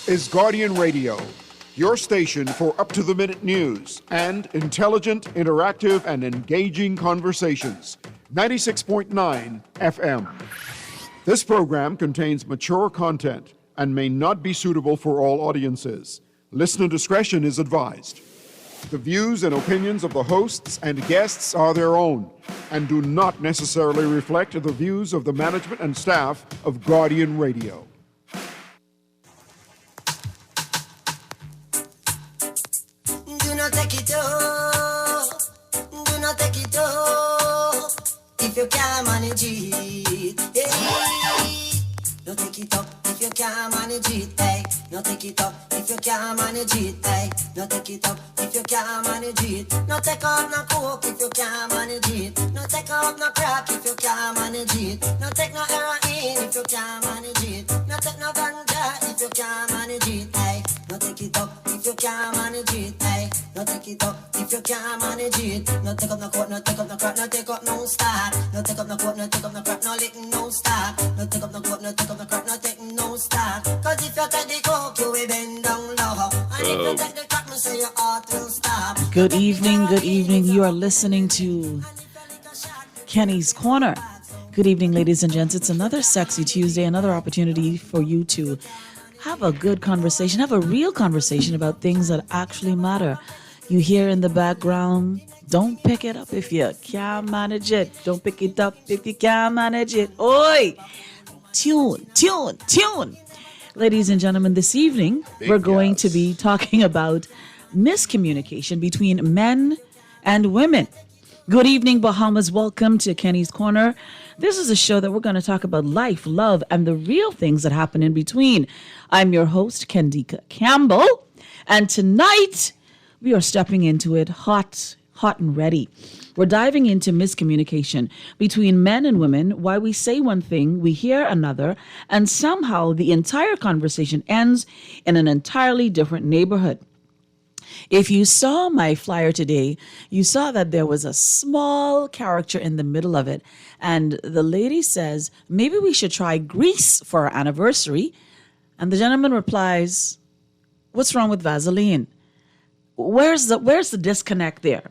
is Guardian Radio, your station for up-to-the-minute news and intelligent, interactive, and engaging conversations. 96.9 FM. This program contains mature content and may not be suitable for all audiences. Listener discretion is advised. The views and opinions of the hosts and guests are their own and do not necessarily reflect the views of the management and staff of Guardian Radio. Do not take it off. Do not take it off. If you can't manage it, hey. Don't take it up if you can't manage it, hey. Don't take it up if you can't manage it, hey. Don't take it up if you can't manage it. No take out no coke if you can't manage it. No take out no crack if you can't manage it. No take no heroin if you can't manage it. No take no ganja if you can't manage it, hey. No take it up if you can't manage it, hey. No take it up if you can't manage it. No take up no coke, no take up no crack, no take up no start. No take up no coke, no take up no crack, no lick no start. No take up no coke, no take up no crack, no take no start. Cause if you take the coke, you will bend down low. And if you take the crack, me say your heart will stop. Good evening, good evening. You are listening to Kenny's Corner. Good evening, ladies and gents. It's another sexy Tuesday, another opportunity for you to have a good conversation, have a real conversation about things that actually matter. You hear in the background, don't pick it up if you can't manage it. Don't pick it up if you can't manage it. Oi! Tune, tune, tune. Ladies and gentlemen, this evening, we're going to be talking about miscommunication between men and women. Good evening, Bahamas. Welcome to Kenny's Corner. This is a show that we're going to talk about life, love, and the real things that happen in between. I'm your host, Kendenique Campbell, and tonight we are stepping into it hot and ready. We're diving into miscommunication between men and women, why we say one thing, we hear another, and somehow the entire conversation ends in an entirely different neighborhood. If you saw my flyer today, you saw that there was a small character in the middle of it. And the lady says, maybe we should try Greece for our anniversary. And the gentleman replies, what's wrong with Vaseline? Where's the disconnect there?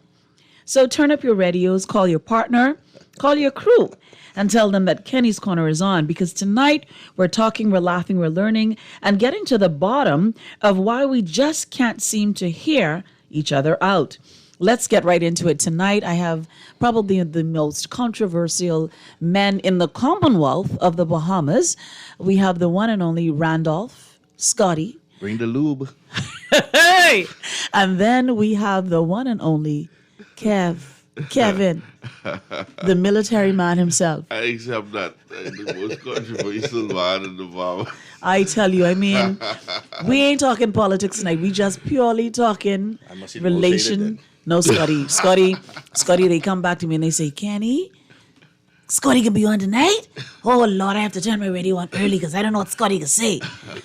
So turn up your radios, call your partner, call your crew, and tell them that Kenny's Corner is on, because tonight we're talking, we're laughing, we're learning, and getting to the bottom of why we just can't seem to hear each other out. Let's get right into it. Tonight I have probably the most controversial men in the Commonwealth of the Bahamas. We have the one and only Randolph, Scotty. Bring the lube. Hey! And then we have the one and only Kevin, the military man himself. I accept that. The most controversial man in the Bahamas. I tell you, I mean, we ain't talking politics tonight. We just purely talking relation. No, Scotty, they come back to me and they say, Kenny, Scotty can be on tonight? Oh, Lord, I have to turn my radio on early because I don't know what Scotty can say.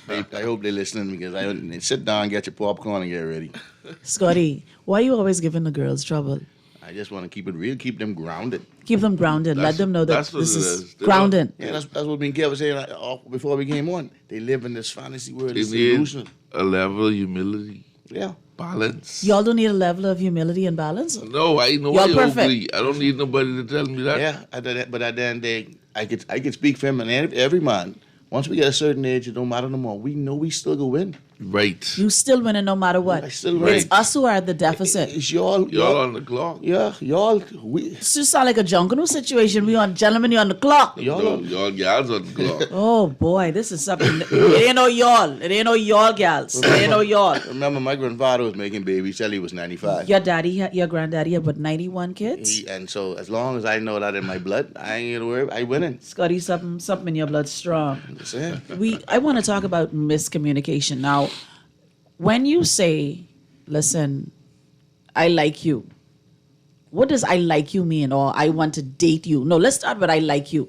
I hope they're listening, because sit down, get your popcorn, and get ready. Scotty, why are you always giving the girls trouble? I just want to keep it real, keep them grounded. Keep them grounded. Let them know that this is grounded. Yeah, that's what me and Kev was saying before we came on. They live in this fantasy world. They need a level of humility. Yeah. Balance. Y'all don't need a level of humility and balance? No, I know. Y'all perfect. I don't need nobody to tell me that. Yeah, but at the end of the day, I could speak for him and every man. Once we get a certain age, it don't matter no more. We know we still go win. Right. You still winning no matter what. I still win. It's us who are at the deficit. It's y'all on the clock. Yeah, y'all. This just sound like a jungle situation. We on, gentlemen, you on the clock. Y'all gals on the clock. Oh boy, this is something. It ain't no y'all. It ain't no y'all gals. It ain't no y'all. Remember, my grandfather was making babies till he was 95. Your granddaddy had, what, 91 kids? And so as long as I know that in my blood, I ain't gonna worry. I winning. Scotty, something in your blood strong. That's it. I want to talk about miscommunication. Now, when you say, listen, I like you, what does I like you mean? Or I want to date you? No, let's start with I like you.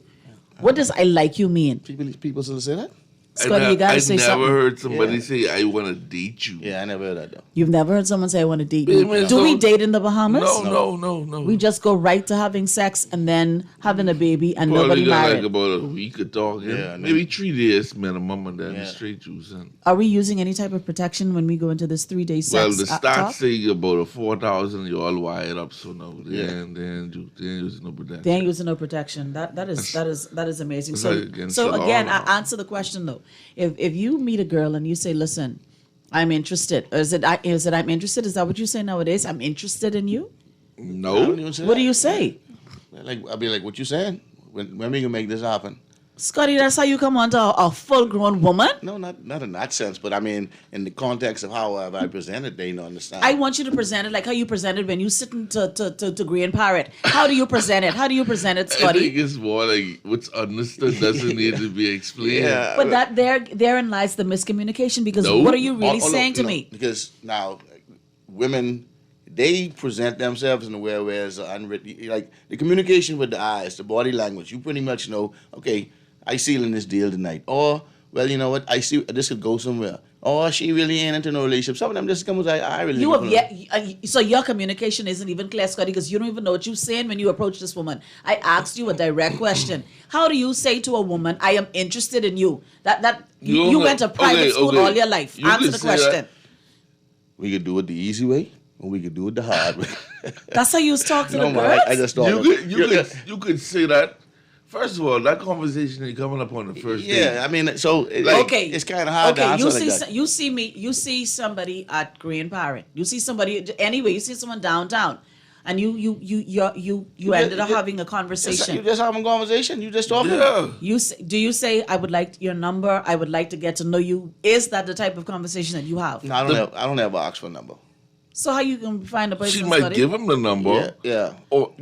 What does I like you mean? People still say that? Scotty, you gotta say I never something. heard somebody Yeah. say, I want to date you. Yeah, I never heard that though. You've never heard someone say, I want to date Wait a you. minute, Do we so- date in the Bahamas? No. We just go right to having sex and then having a baby and nobody Probably got married. like about a week of talking. Yeah, Maybe 3 days minimum and then Yeah. straight juicing. Are we using any type of protection when we go into this 3-day sex? Well, the talk? stats say about a 4,000, you all wired up, so no, Yeah. then using no protection. They ain't using no protection. That is amazing. That's So like against so the law again, now. I answer the question though. If you meet a girl and you say, "Listen, I'm interested," or is it I'm interested? Is that what you say nowadays? I'm interested in you. I don't No, even say What do that. you say, Like I'll be like, what you saying? When we gonna make this happen? Scotty? That's how you come onto a full-grown woman. No, not in that sense, but I mean in the context of how I presented, they don't understand. I want you to present it like how you presented when you sitting to Green Parrot. How do you present it? How do you present it, I think Scotty? it's more like what's understood doesn't need to be explained. Yeah. But that therein lies the miscommunication because No. what are you really Oh, no, saying to no, me? Because now women, they present themselves in a way where it's unwritten, like the communication with the eyes, the body language. You pretty much know, okay, I sealing this deal tonight, or well, you know what, I see this could go somewhere, or she really ain't into no relationship. Some of them just come with like, I really. You looking have for yet, so your communication isn't even clear, Scotty, because you don't even know what you're saying when you approach this woman. I asked you a direct question. How do you say to a woman, "I am interested in you"? You went to private school all your life. You Answer can the say question. that. We could do it the easy way, or we could do it the hard way. That's how you talk to No, the man, girls. I just thought. You could say that. First of all, that conversation ain't coming up on the first date. Yeah, I mean, so Okay, it's kind of hard to Okay, answer you like see, that. you see somebody at Green Parrot. You see somebody anyway. You see someone downtown, and you ended up you- having a You conversation. just having a conversation. You just talking. Yeah. Do you say, "I would like your number. I would like to get to know you"? Is that the type of conversation that you have? No, I don't ever ask for a number. So how you can find a person? She might Scotty? give him the number. Yeah. Or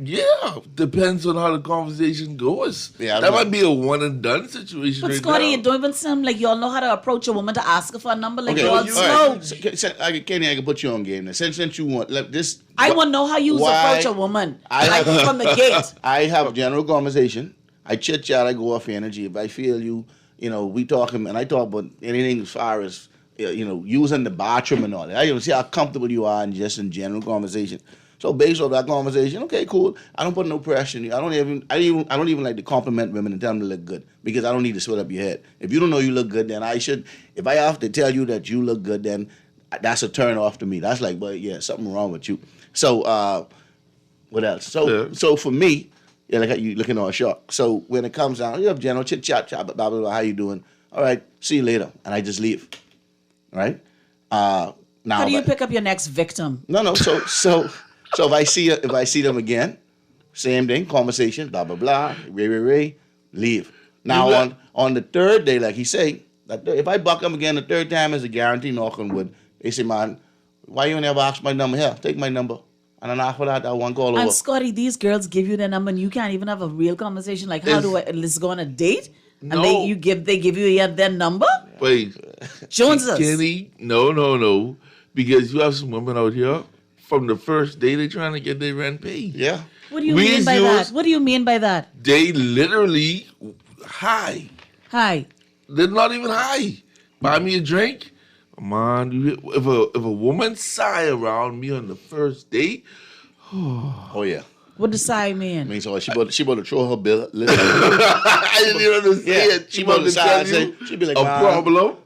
depends on how the conversation goes. Yeah, I that don't might know. be a one and done situation. But right Scotty, now. it don't even sound like y'all know how to approach a woman to ask her for a number. Like Okay, y'all all slow. right. Kenny, I can put you on game now. Since you want this, I want to know how you why- approach a woman, I like have- from the gate. I have general conversation. I chit chat. I go off energy. If I feel you, we talking, and I talk about anything as far as using the bathroom and all that. I even see how comfortable you are in just in general conversation. So based on that conversation, okay, cool. I don't put no pressure on you. I don't even like to compliment women and tell them to look good because I don't need to sweat up your head. If you don't know you look good, then I should. If I have to tell you that you look good, then that's a turn off to me. That's like, well, yeah, something wrong with you. So what else? So for me, yeah, like you looking all sharp. So when it comes down, you have general chit chat, blah blah blah. How you doing? All right, see you later, and I just leave. Right? Now, How do you if I- pick up your next victim? No. So if I see them again, same thing, conversation, blah blah blah, ray, leave. Now on the third day, like he say, if I buck them again the third time is a guarantee knock on wood. They say, man, why you never ask my number? Here, take my number. And then after that, I want call over. And Scotty, these girls give you their number, and you can't even have a real conversation. Like, how do I? Let's go on a date, and No. they give you their number. Wait, Joneses. Kenny, no, because you have some women out here from the first day they trying to get their rent paid. Yeah. What do you We mean by use- that? What do you mean by that? They literally high. Hi. They're not even high. Buy me a drink, man. If a woman sigh around me on the first date, Oh yeah. What does I mean? I mean, so she about to throw her bill. Listen, I didn't even understand. Yeah, She she about to was tell sad, you say- she be like, a "Man." problem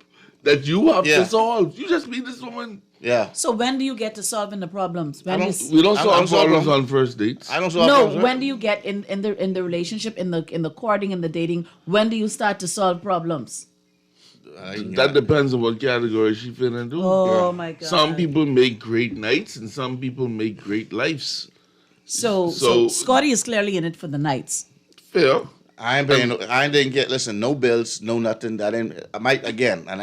that you have Yeah. to solve. You just meet this woman. yeah. So when do you get to solving the problems? When don't- you We don't I'm solve solving problems them. on first dates. I don't solve no, problems, right? when do you get in the relationship, in the courting and the dating? When do you start to solve problems? That depends on what category she fit into. Oh my God. Some people make great nights and some people make great lives. So So- Scotty is clearly in it for the nights. Fair. I ain't paying. I didn't get. Listen, no bills, no nothing. That ain't. I might again, and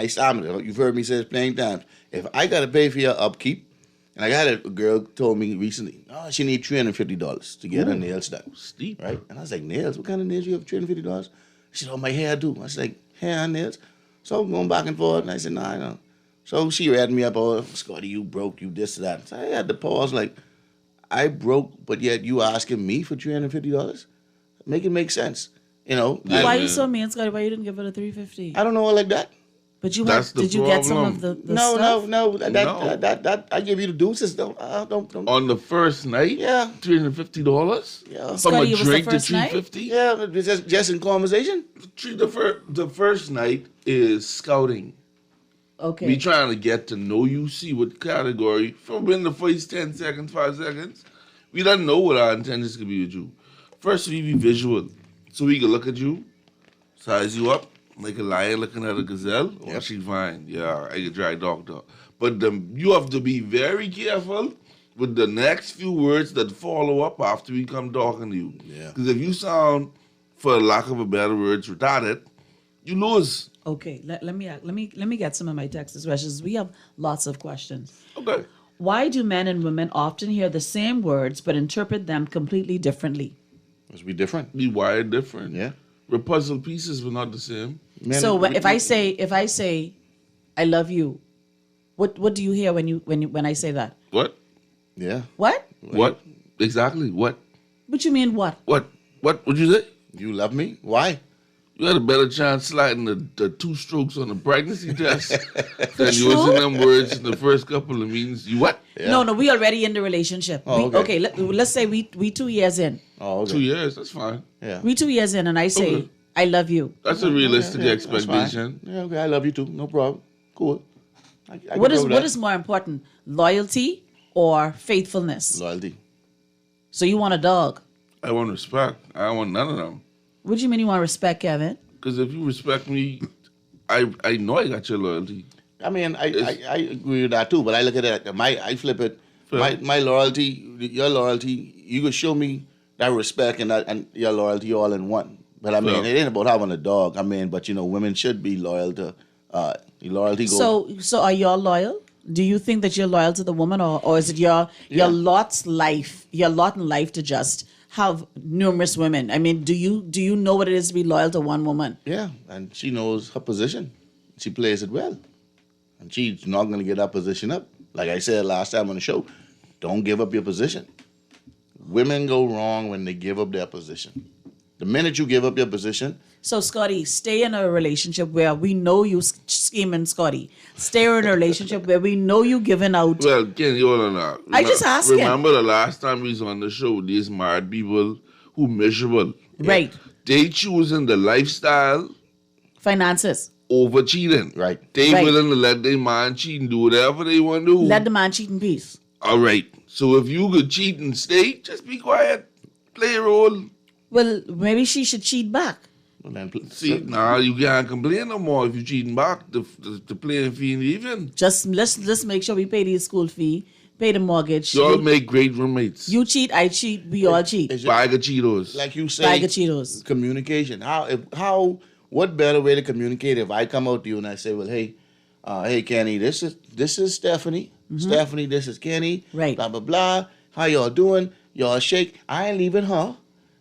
you've heard me say this plenty times. If I gotta pay for your upkeep, and I got a girl told me recently, she need $350 to get her nails done. Steep. Right? And I was like, nails? What kind of nails you have $350? She said, oh, my hair do. I was like, hair and nails. So I'm going back and forth, and I said, nah, I know. So she read me up, oh, Scotty, you broke, you this, that. So I had to pause, like, I broke, but yet you asking me for $350? Make it make sense. You know, Yeah, Why are man. you so mean, Scotty? Why you didn't give it a 350? I don't know her like that. But you That's had, the did you get some problem. of the No, stuff? no. No. That I give you the deuces. Don't. On the first night, Yeah. $350. Yeah. From Scotty, a it was the drink to first night? $350. Yeah, just in conversation. The first night is scouting. Okay. We trying to get to know you, see what category. From in the first 10 seconds, 5 seconds, we don't know what our intentions could be with you. First, we be visual. So we can look at you, size you up, like a lion looking at a gazelle. Oh, Yep. she fine. Yeah, I can try doctor. But you have to be very careful with the next few words that follow up after we come talking to you. Yeah. Because if you sound, for lack of a better words, retarded, you lose. Okay. Let me get some of my text expressions. We have lots of questions. Okay. Why do men and women often hear the same words but interpret them completely differently? Must be different. Be wired different. Yeah. The puzzle pieces were not the same. Men- So if I say I love you, what do you hear when I say that? What? Yeah. What? What? Exactly. What? What you mean what? What? What would you say? You love me? Why? You had a better chance sliding the 2 strokes on the pregnancy test than True? using them words in the first couple of meetings. You what? No, we already in the relationship. Oh, okay. Let's say we 2 years in. Oh, okay. 2 years. That's fine. Yeah. We 2 years in and I say Okay. I love you. That's a realistic Yeah, that's fine. expectation. Yeah, okay. I love you too. No problem. Cool. I can What go with what that. is more important? Loyalty or faithfulness? Loyalty. So you want a dog. I want respect. I don't want none of them. What do you mean you want respect, Kevin? Because if you respect me, I know I got your loyalty. I mean, I agree with that too, but I look at it, I flip it. Fair. My loyalty, your loyalty, you could show me that respect and your loyalty all in one. But I mean, Fair. it ain't about having a dog. I mean, but women should be loyal to, loyalty goes. So are y'all loyal? Do you think that you're loyal to the woman, or is it your lot in life to just have numerous women? I mean, do you know what it is to be loyal to one woman? Yeah, and she knows her position. She plays it well. And she's not going to get that position up. Like I said last time on the show, don't give up your position. Women go wrong when they give up their position. The minute you give up your position, So, Scotty, stay in a relationship where we know you scheming, Scotty. Stay in a relationship where we know you giving out. Well, Ken, you all know. I just asking. Remember the last time we was on the show, these married people who miserable. Right. They choosing the lifestyle Finances. over cheating. Right. They Right. willing to let their man cheat and do whatever they want to do. Let the man cheat in peace. All right. So if you could cheat and stay, just be quiet. Play a role. Well, maybe she should cheat back. well, then, See, now you can't complain no more if you cheating back. The playing fee ain't even. Just let's make sure we pay the school fee, pay the mortgage. Y'all make great roommates. You cheat, I cheat, we all cheat. it's just, Bag of Cheetos. like you Bag say, of Cheetos. communication. What better way to communicate if I come out to you and I say, well, hey, Kenny, this is Stephanie. Stephanie, this is Kenny. Right. Blah, blah, blah. How y'all doing? Y'all shake. I ain't leaving her.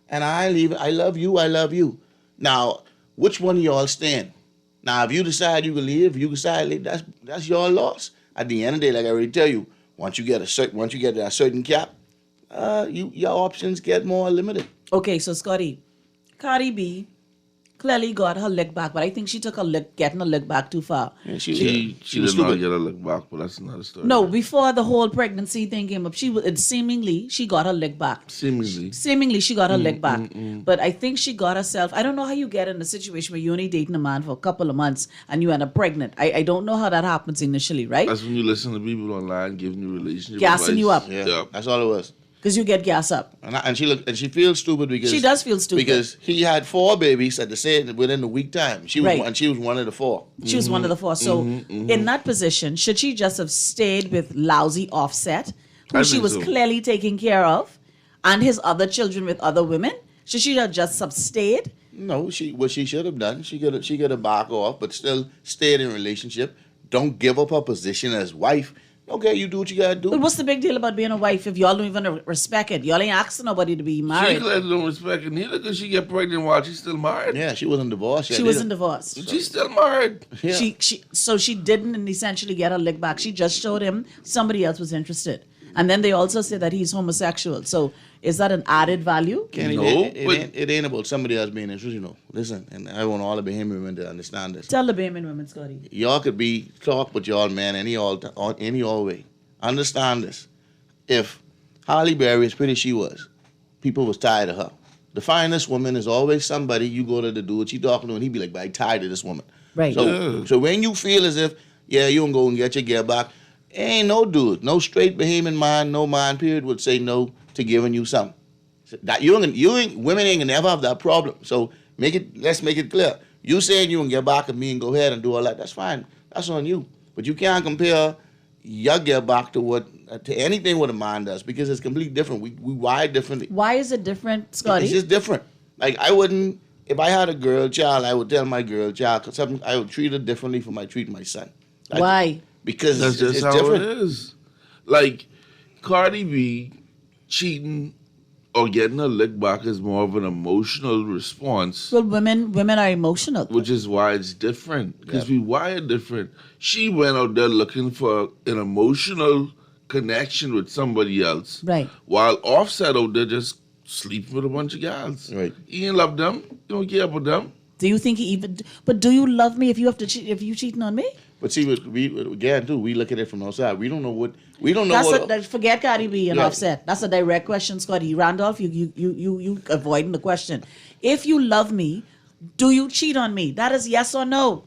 And I ain't leaving. I love you. I love you. Now, which one of y'all stand? Now, if you decide you can leave, you decide leave, that's your loss. At the end of the day, like I already tell you, once you get that certain cap, your options get more limited. Okay, so Scotty, Cardi B clearly got her leg back, but I think she took getting her leg back too far. Yeah, She was did not stupid. get a look back, but that's another story. No, before the whole pregnancy thing came up, seemingly she got her leg back. Seemingly. Seemingly she got her leg back. But I think she got herself, I don't know how you get in a situation where you're only dating a man for a couple of months and you end up pregnant. I don't know how that happens initially, right? That's when you listen to people online giving you relationship Gassing advice. you up. Yeah, that's all it was. Because you get gas up. And she feels stupid because She does feel stupid. because he had 4 babies at the same within a week time. She was Right. one, she was one of the 4. She was one of the 4. So in that position, should she just have stayed with lousy Offset, who I she think was so. clearly taking care of, and his other children with other women? Should she have just have stayed? No, what she should have done, she could have back off, but still stayed in a relationship. Don't give up her position as wife. Okay, you do what you gotta do. But what's the big deal about being a wife if y'all don't even respect it? Y'all ain't asking nobody to be She married. clearly don't respect it neither because she get pregnant while she's still married. Yeah, she wasn't divorced yet. She wasn't divorced. She's still married. Yeah. So she didn't essentially get her lick back. She just showed him somebody else was interested. And then they also say that he's homosexual. So is that an added value? Kenny, No, it ain't about somebody else being interested. Listen, and I want all the Bahamian women to understand this. Tell the Bahamian women, Scotty. Y'all could be talk with y'all man any all way. Understand this. If Halle Berry, as pretty as she was, people was tired of her. The finest woman is always somebody you go to the dude she talking to and he be like, but I tired of this woman. Right. So when you feel as if, yeah, you can go and get your gear back, ain't no dude, no straight Bahamian man, no man period would say no to giving you something. So that women ain't gonna never have that problem. So let's make it clear. You saying you can get back at me and go ahead and do all that, that's fine. That's on you. But you can't compare your get back to anything what a man does because it's completely different. We wired differently. Why is it different, Scotty? It's just different. Like I wouldn't, if I had a girl child, I would tell my girl child because I would treat her differently from I treat my son. Like, Why? Because That's just it's how different. it is. Like Cardi B cheating or getting a lick back is more of an emotional response, Well, women are emotional. which is why it's different because we wired different. She went out there looking for an emotional connection with somebody else, Right. While Offset out there just sleeping with a bunch of guys. Right. He ain't love them. He don't care about them. Do you think he even? But do you love me if you have to cheat? If you cheating on me? But see, we look at it from outside. We don't know what. Forget Cardi B and Yeah. Offset. That's a direct question, Scotty. Randolph, you avoiding the question. If you love me, do you cheat on me? That is yes or no.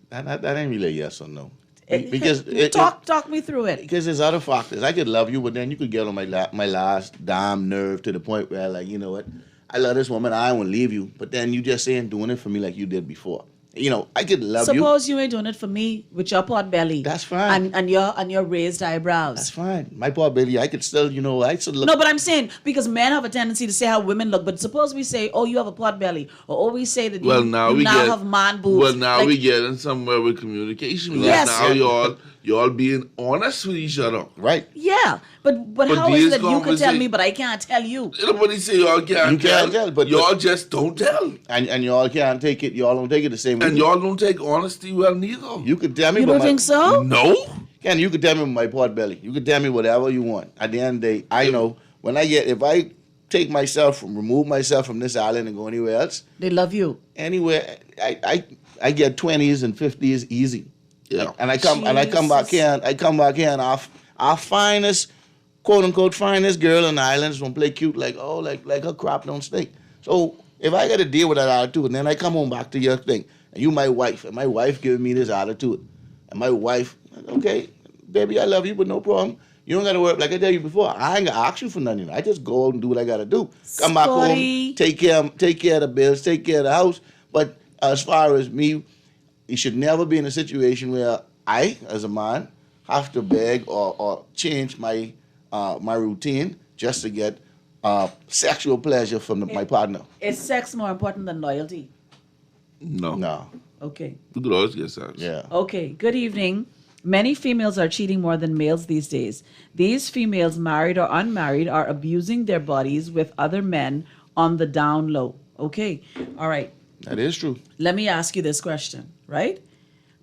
That ain't really a yes or no. Because talk me through it. because there's other factors. I could love you, but then you could get on my last damn nerve to the point where like, you know what, I love this woman, I won't leave you. But then you just ain't doing it for me like you did before. You know, I could love you. Suppose you ain't doing it for me with your pot belly. That's fine. And your raised eyebrows. That's fine. My poor baby, I could still, I still look. No, but I'm saying because men have a tendency to say how women look. But suppose we say, "Oh, you have a pot belly," or we say that you have man boobs. Well, now Like, we getting somewhere with communication. Yes. Now y'all being honest with each other. Right. yeah, but how is these it that you can tell me, conversa- but I can't tell you? Nobody say y'all can't You can't tell, but y'all just don't tell. And y'all can't take it. Y'all don't take it the same way. And y'all don't take honesty well neither. You could tell me. You but don't think so? No. Ken, you could tell me my pot belly. You could tell me whatever you want. At the end of the day, I know if I remove myself from this island and go anywhere else, They love you. anywhere, I get 20s and 50s easy. Yeah. And I come back here. I come back here, and our finest, quote unquote, finest girl in the islands won't play cute like her crop don't stink. So if I got to deal with that attitude, and then I come home back to your thing, and you my wife, and my wife giving me this attitude, and my wife, okay, baby, I love you, but no problem. You don't got to work like I tell you before. I ain't gonna ask you for nothing. I just go out and do what I got to do. Come back Scotty. home, take care of the bills, take care of the house. But as far as me, you should never be in a situation where I, as a man, have to beg or change my routine just to get sexual pleasure from my partner. Is sex more important than loyalty? No. No. Okay. You could always get sex. Yeah. Okay. Good evening. Many females are cheating more than males these days. These females, married or unmarried, are abusing their bodies with other men on the down low. Okay. All right. That is true. Let me ask you this question, right?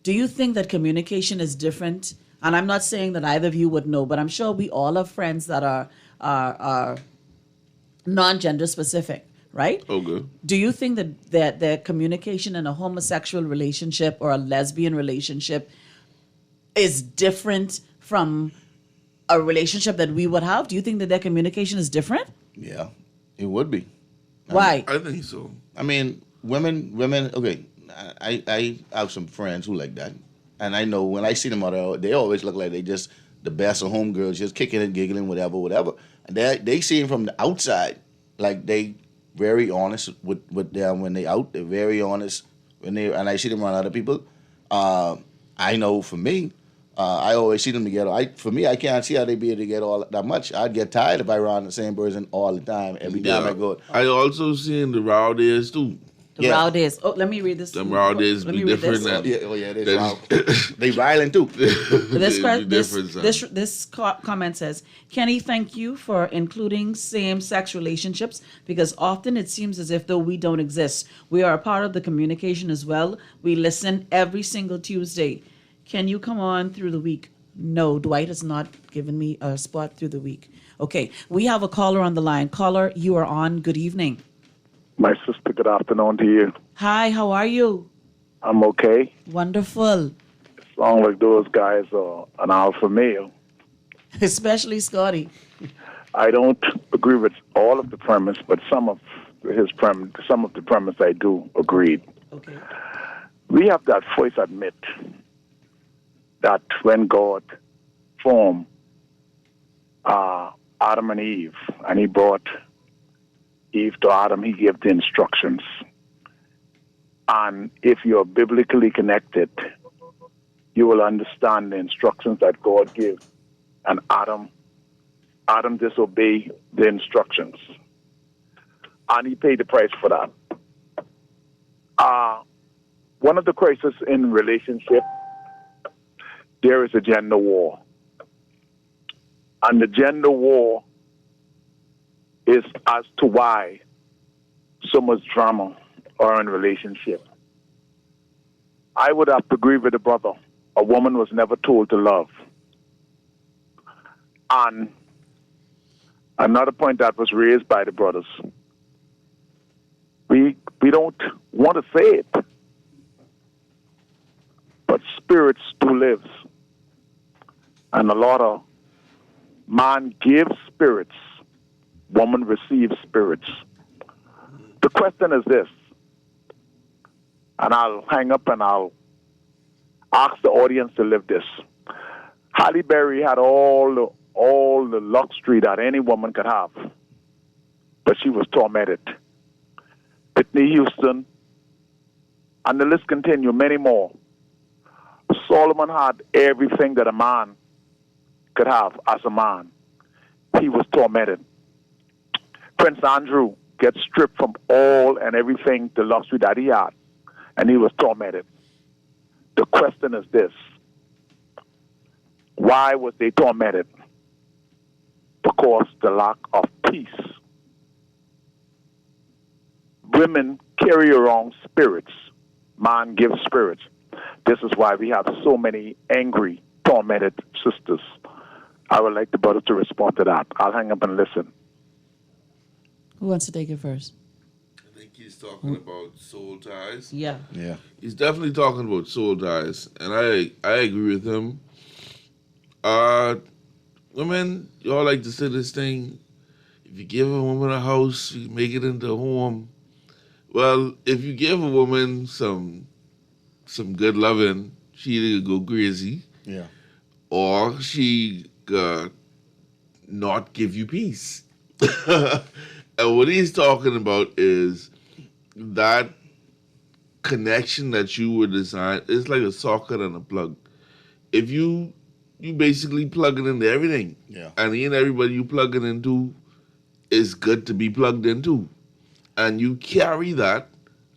Do you think that communication is different? And I'm not saying that either of you would know, but I'm sure we all have friends that are non-gender specific, right? Okay. Do you think that the communication in a homosexual relationship or a lesbian relationship is different from a relationship that we would have? Do you think that their communication is different? Yeah, it would be. Why? I think so. I mean, women. Okay, I have some friends who like that, and I know when I see them out there, they always look like they just the best of homegirls, just kicking and giggling, whatever. And they see them from the outside, like they very honest with them when they out. They're very honest and I see them around other people. I know for me, I always see them together. For me, I can't see how they be able to get all that much. I'd get tired if I ran the same person all the time, every time I go. I also seen the raw days too. The raw days. Oh, let me read this. Them raw days Let be me read different this. than They wild. They violent too. This comment says, Kenny, thank you for including same-sex relationships because often it seems as if though we don't exist, we are a part of the communication as well. We listen every single Tuesday. Can you come on through the week? No, Dwight has not given me a spot through the week. Okay, we have a caller on the line. Caller, you are on. Good evening. My sister, good afternoon to you. Hi, how are you? I'm okay. Wonderful. As long as those guys are an alpha male. Especially Scotty. I don't agree with all of the premise, but some of the premise I do agree. Okay. We have that first admit that when God formed Adam and Eve, and he brought Eve to Adam, he gave the instructions. And if you're biblically connected, you will understand the instructions that God gives. And Adam disobeyed the instructions. And he paid the price for that. One of the crises in relationship, there is a gender war. And the gender war is as to why so much drama are in relationship. I would have to agree with the brother. A woman was never told to love. And another point that was raised by the brothers, we don't want to say it, but spirits do live. And a lot of man gives spirits, woman receives spirits. The question is this, and I'll hang up and I'll ask the audience to live this. Halle Berry had all the luxury that any woman could have, but she was tormented. Whitney Houston, and the list continues, many more. Solomon had everything that a man could have as a man. He was tormented. Prince Andrew gets stripped from all and everything, the luxury that he had, and he was tormented. The question is this: why was they tormented? Because the lack of peace. Women carry around spirits. Man gives spirits. This is why we have so many angry, tormented sisters. I would like the brother to respond to that. I'll hang up and listen. Who wants to take it first? I think he's talking about soul ties. Yeah. Yeah. He's definitely talking about soul ties, and I agree with him. Women, y'all like to say this thing, if you give a woman a house, you make it into a home. Well, if you give a woman some good loving, she either go crazy, Yeah. or she not give you peace. And what he's talking about is that connection that you were designed. It's like a socket and a plug. If you basically plug it into everything, Yeah. and ain't everybody you plug it into is good to be plugged into, and you carry that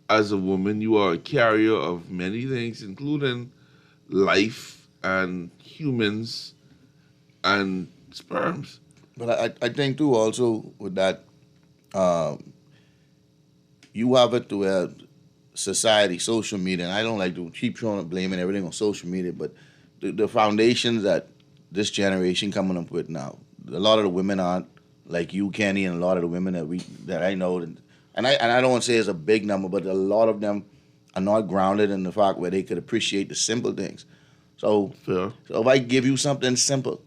as a woman. You are a carrier of many things, including life and humans and sperms. But I think too also with that, you have it to where society, social media, and I don't like to keep throwing blaming everything on social media, but the foundations that this generation coming up with now, a lot of the women aren't like you, Kenny, and a lot of the women that I know, and I don't want to say it's a big number, but a lot of them are not grounded in the fact where they could appreciate the simple things. So if I give you something simple,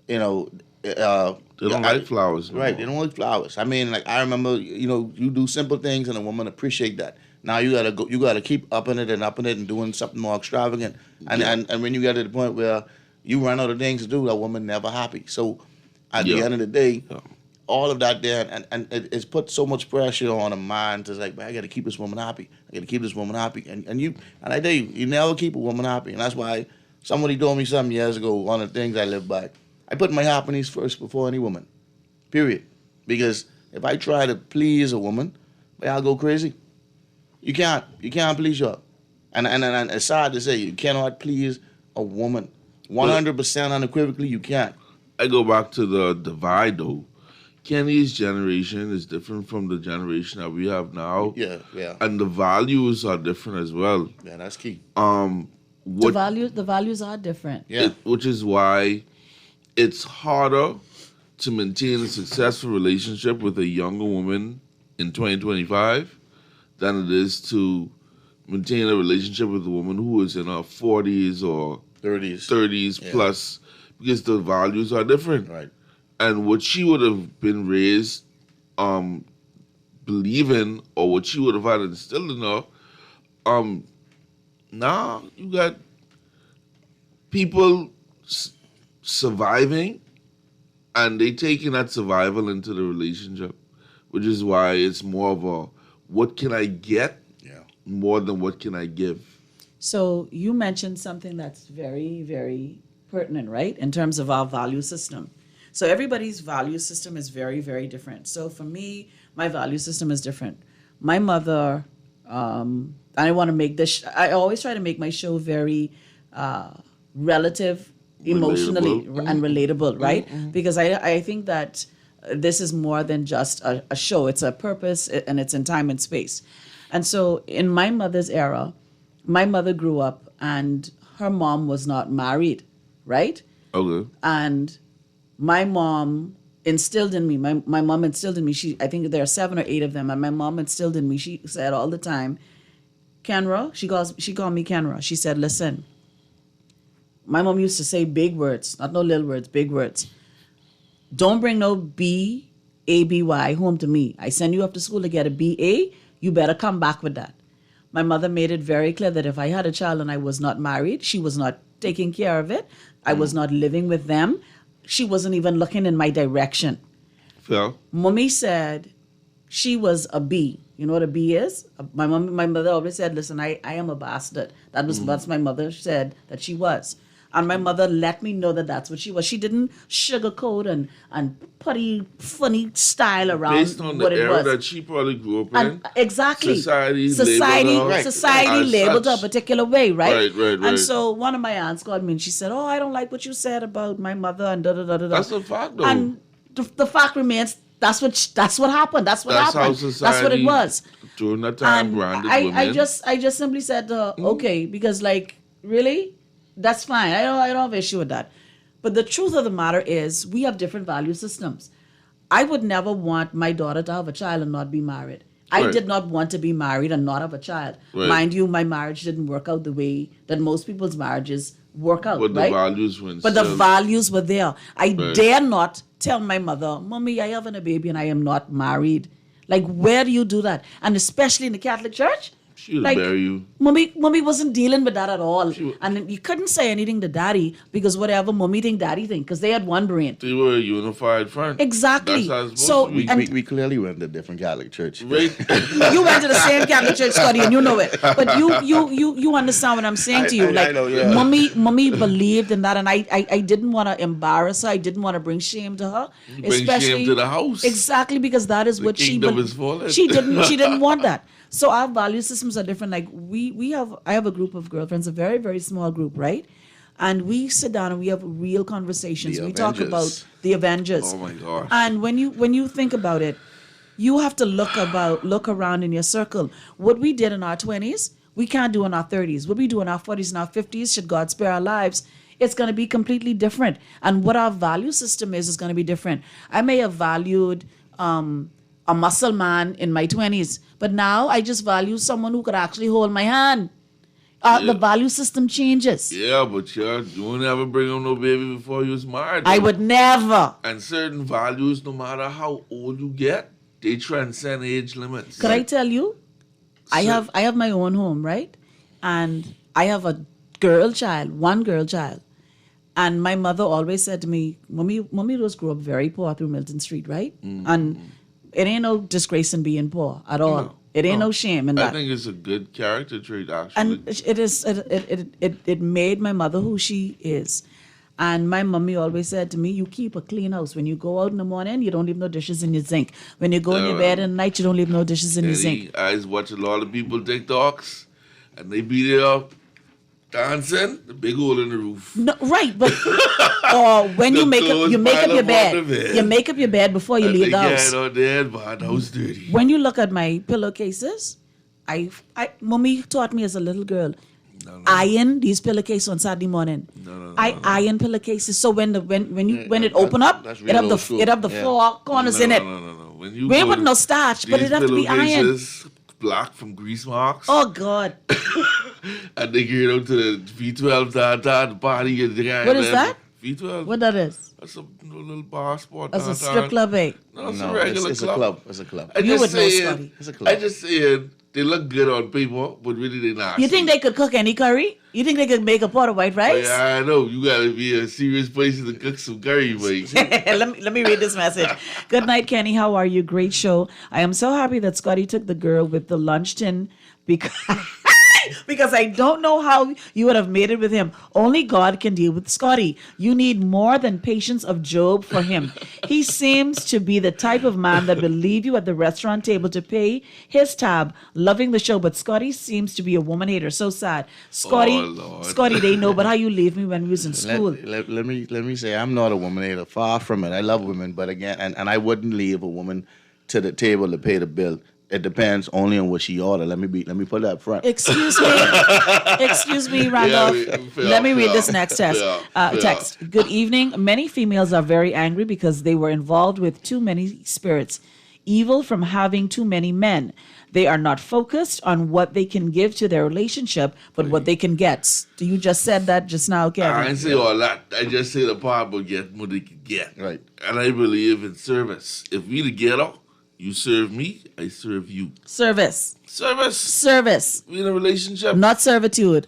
you know, they don't like flowers, no right? more. They don't like flowers. I mean, like I remember, you do simple things and a woman appreciate that. Now you gotta keep upping it and doing something more extravagant. And when you get to the point where you run out of things to do, that woman never happy. So at the end of the day, all of that there, and it's put so much pressure on a mind to like, man, I gotta keep this woman happy. I gotta keep this woman happy. And I tell you never keep a woman happy. And that's why somebody told me something years ago, one of the things I live by. I put my happiness first before any woman. Period. Because if I try to please a woman, I'll go crazy. You can't please her. And it's sad to say, you cannot please a woman. 100% unequivocally, you can't. I go back to the divide, though. Kenny's generation is different from the generation that we have now. Yeah, yeah. And the values are different as well. Yeah, that's key. what The values are different. Yeah. which is why it's harder to maintain a successful relationship with a younger woman in 2025 than it is to maintain a relationship with a woman who is in her 40s or 30s Yeah. plus, because the values are different. Right. And what she would have been raised believing, or what she would have had instilled in her, now you got people surviving, and they taking that survival into the relationship, which is why it's more of a what can I get Yeah. more than what can I give. So you mentioned something that's very, very pertinent, right? In terms of our value system. So everybody's value system is very, very different. So for me, my value system is different. My mother, I want to make this, I always try to make my show very relative, emotionally, Relatable. and relatable, right? Because I think that this is more than just a show. It's a purpose, and it's in time and space. And so in my mother's era, my mother grew up and her mom was not married, right? Okay. And my mom instilled in me, my mom instilled in me, I think there are 7 or 8 of them, and my mom instilled in me, she said all the time, Kenra, she called me Kenra. She said, listen, my mom used to say big words, not no little words, big words. Don't bring no B-A-B-Y home to me. I send you up to school to get a B-A, you better come back with that. My mother made it very clear that if I had a child and I was not married, she was not taking care of it, I was not living with them, she wasn't even looking in my direction. Phil? Mommy said she was a B. You know what a B is? My mother always said, listen, I am a bastard. That's my mother said that she was. And my mother let me know that that's what she was. She didn't sugarcoat and putty, funny style around Based on the what it era was. that she probably grew up in. And exactly. Society Society labeled her a such. particular way, right? Right. And so one of my aunts called me and she said, oh, I don't like what you said about my mother and da-da-da-da-da. That's a fact, though. And the fact remains, that's what happened. That's what That's how happened. society That's what it was. during that time And branded I women. just simply said, okay, because like, really? That's fine. I don't have issue with that. But the truth of the matter is we have different value systems. I would never want my daughter to have a child and not be married. I Right. did not want to be married and not have a child. Right. Mind you, my marriage didn't work out the way that most people's marriages work out, But the right? values were But the instilled. values were there. I Right. dare not tell my mother, Mommy, I have a baby and I am not married. Like, where do you do that? And especially in the Catholic Church? She would like, bury you. Mommy wasn't dealing with that at all. And you couldn't say anything to Daddy because whatever Mommy think, Daddy think, because they had one brain. They were a unified front. Exactly. That's how it's So- supposed to be. and- We clearly went to different Catholic church. Right. You went to the same Catholic church, Scotty, and you know it. But you understand what I'm saying to you. I Like, know, yeah. Mommy believed in that, and I didn't want to embarrass her. I didn't want to bring shame to her. You bring shame to the house. Exactly, because that is what she kingdom is fallen. She didn't want that. So our value systems are different. Like I have a group of girlfriends, a very, very small group, right? And we sit down and we have real conversations. The We talk Avengers. about the Avengers. Oh my gosh. And when you think about it, you have to look around in your circle. What we did in our 20s, we can't do in our 30s. What we do in our 40s and our 50s, should God spare our lives, it's going to be completely different. And what our value system is going to be different. I may have valued a muscle man in my 20s, but now I just value someone who could actually hold my hand. The value system changes. Yeah, but you won't ever bring home no baby before you was married. I would never. And certain values, no matter how old you get, they transcend age limits. Could I tell you? I So- have my own home, right? And I have a girl child, one girl child. And my mother always said to me, Mommy Rose grew up very poor through Milton Street, right? And it ain't no disgrace in being poor at all. No, It ain't no. no shame in I that. think it's a good character trait, actually. And it made my mother who she is. And my mommy always said to me, you keep a clean house. When you go out in the morning, you don't leave no dishes in your zinc. When you go in your bed at night, you don't leave no dishes in your zinc. I watch a lot of people TikToks, and they be there dancing, the big hole in the roof. No, right, but or when The you make clothes up pile your up bed, on the bed. you make up your bed before you And leave they the house. get out there, but the house dirty. When you look at my pillowcases, Mommy taught me as a little girl, iron these pillowcases on Saturday morning. I iron pillowcases so when it open up, that's it have real the old school. it have the Yeah. four corners in it. No. When you We go with to no starch, but these it have to be iron. pillowcases, black from grease marks. Oh God, And they get out to the V12 the party. And What is that? V12. what that is? That's a little bar spot. That's a downtown. strip club, eh? No, it's No, a regular it's a club. It's a club. I You just would know, saying, Scotty. It's a club. I just saying they look good on paper, but really they not. You think they could cook any curry? You think they could make a pot of white Oh, rice? yeah, I know. You gotta be a serious place to cook some curry, mate. let me read this message. Good night, Kenny. How are you? Great show. I am so happy that Scotty took the girl with the lunch tin because because I don't know how you would have made it with him. Only God can deal with Scotty. You need more than patience of Job for him. He seems to be the type of man that will leave you at the restaurant table to pay his tab, loving the show. But Scotty seems to be a woman hater. So sad. Scotty, Oh, Lord. Scotty, they know, but how you leave me when we was in school. Let me say I'm not a woman hater. Far from it. I love women, but again, and I wouldn't leave a woman to the table to pay the bill. It depends only on what she ordered. Let me put that up front. Excuse me, Randolph. fair, Let me read fair, this next fair. text. Good evening. Many females are very angry because they were involved with too many spirits, evil from having too many men. They are not focused on what they can give to their relationship, but what they can get. You just said that just now, I Kevin. ain't say all that. I just say the part about get what they can get. Right. And I believe in service. If we together, you serve me, I serve you. Service. Service. We in a relationship. Not servitude.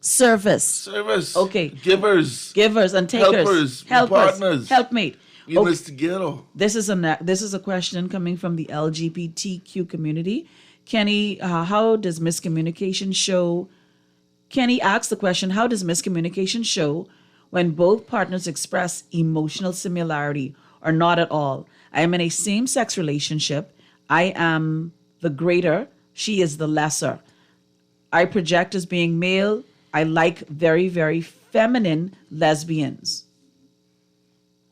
Service. Service. Okay. Givers. Givers and takers. Helpers. Partners. Helpmate. We in this together. This is a question coming from the LGBTQ community. Kenny, how does miscommunication show? Kenny asks the question: how does miscommunication show when both partners express emotional similarity or not at all? I am in a same-sex relationship. I am the greater. She is the lesser. I project as being male. I like very, very feminine lesbians.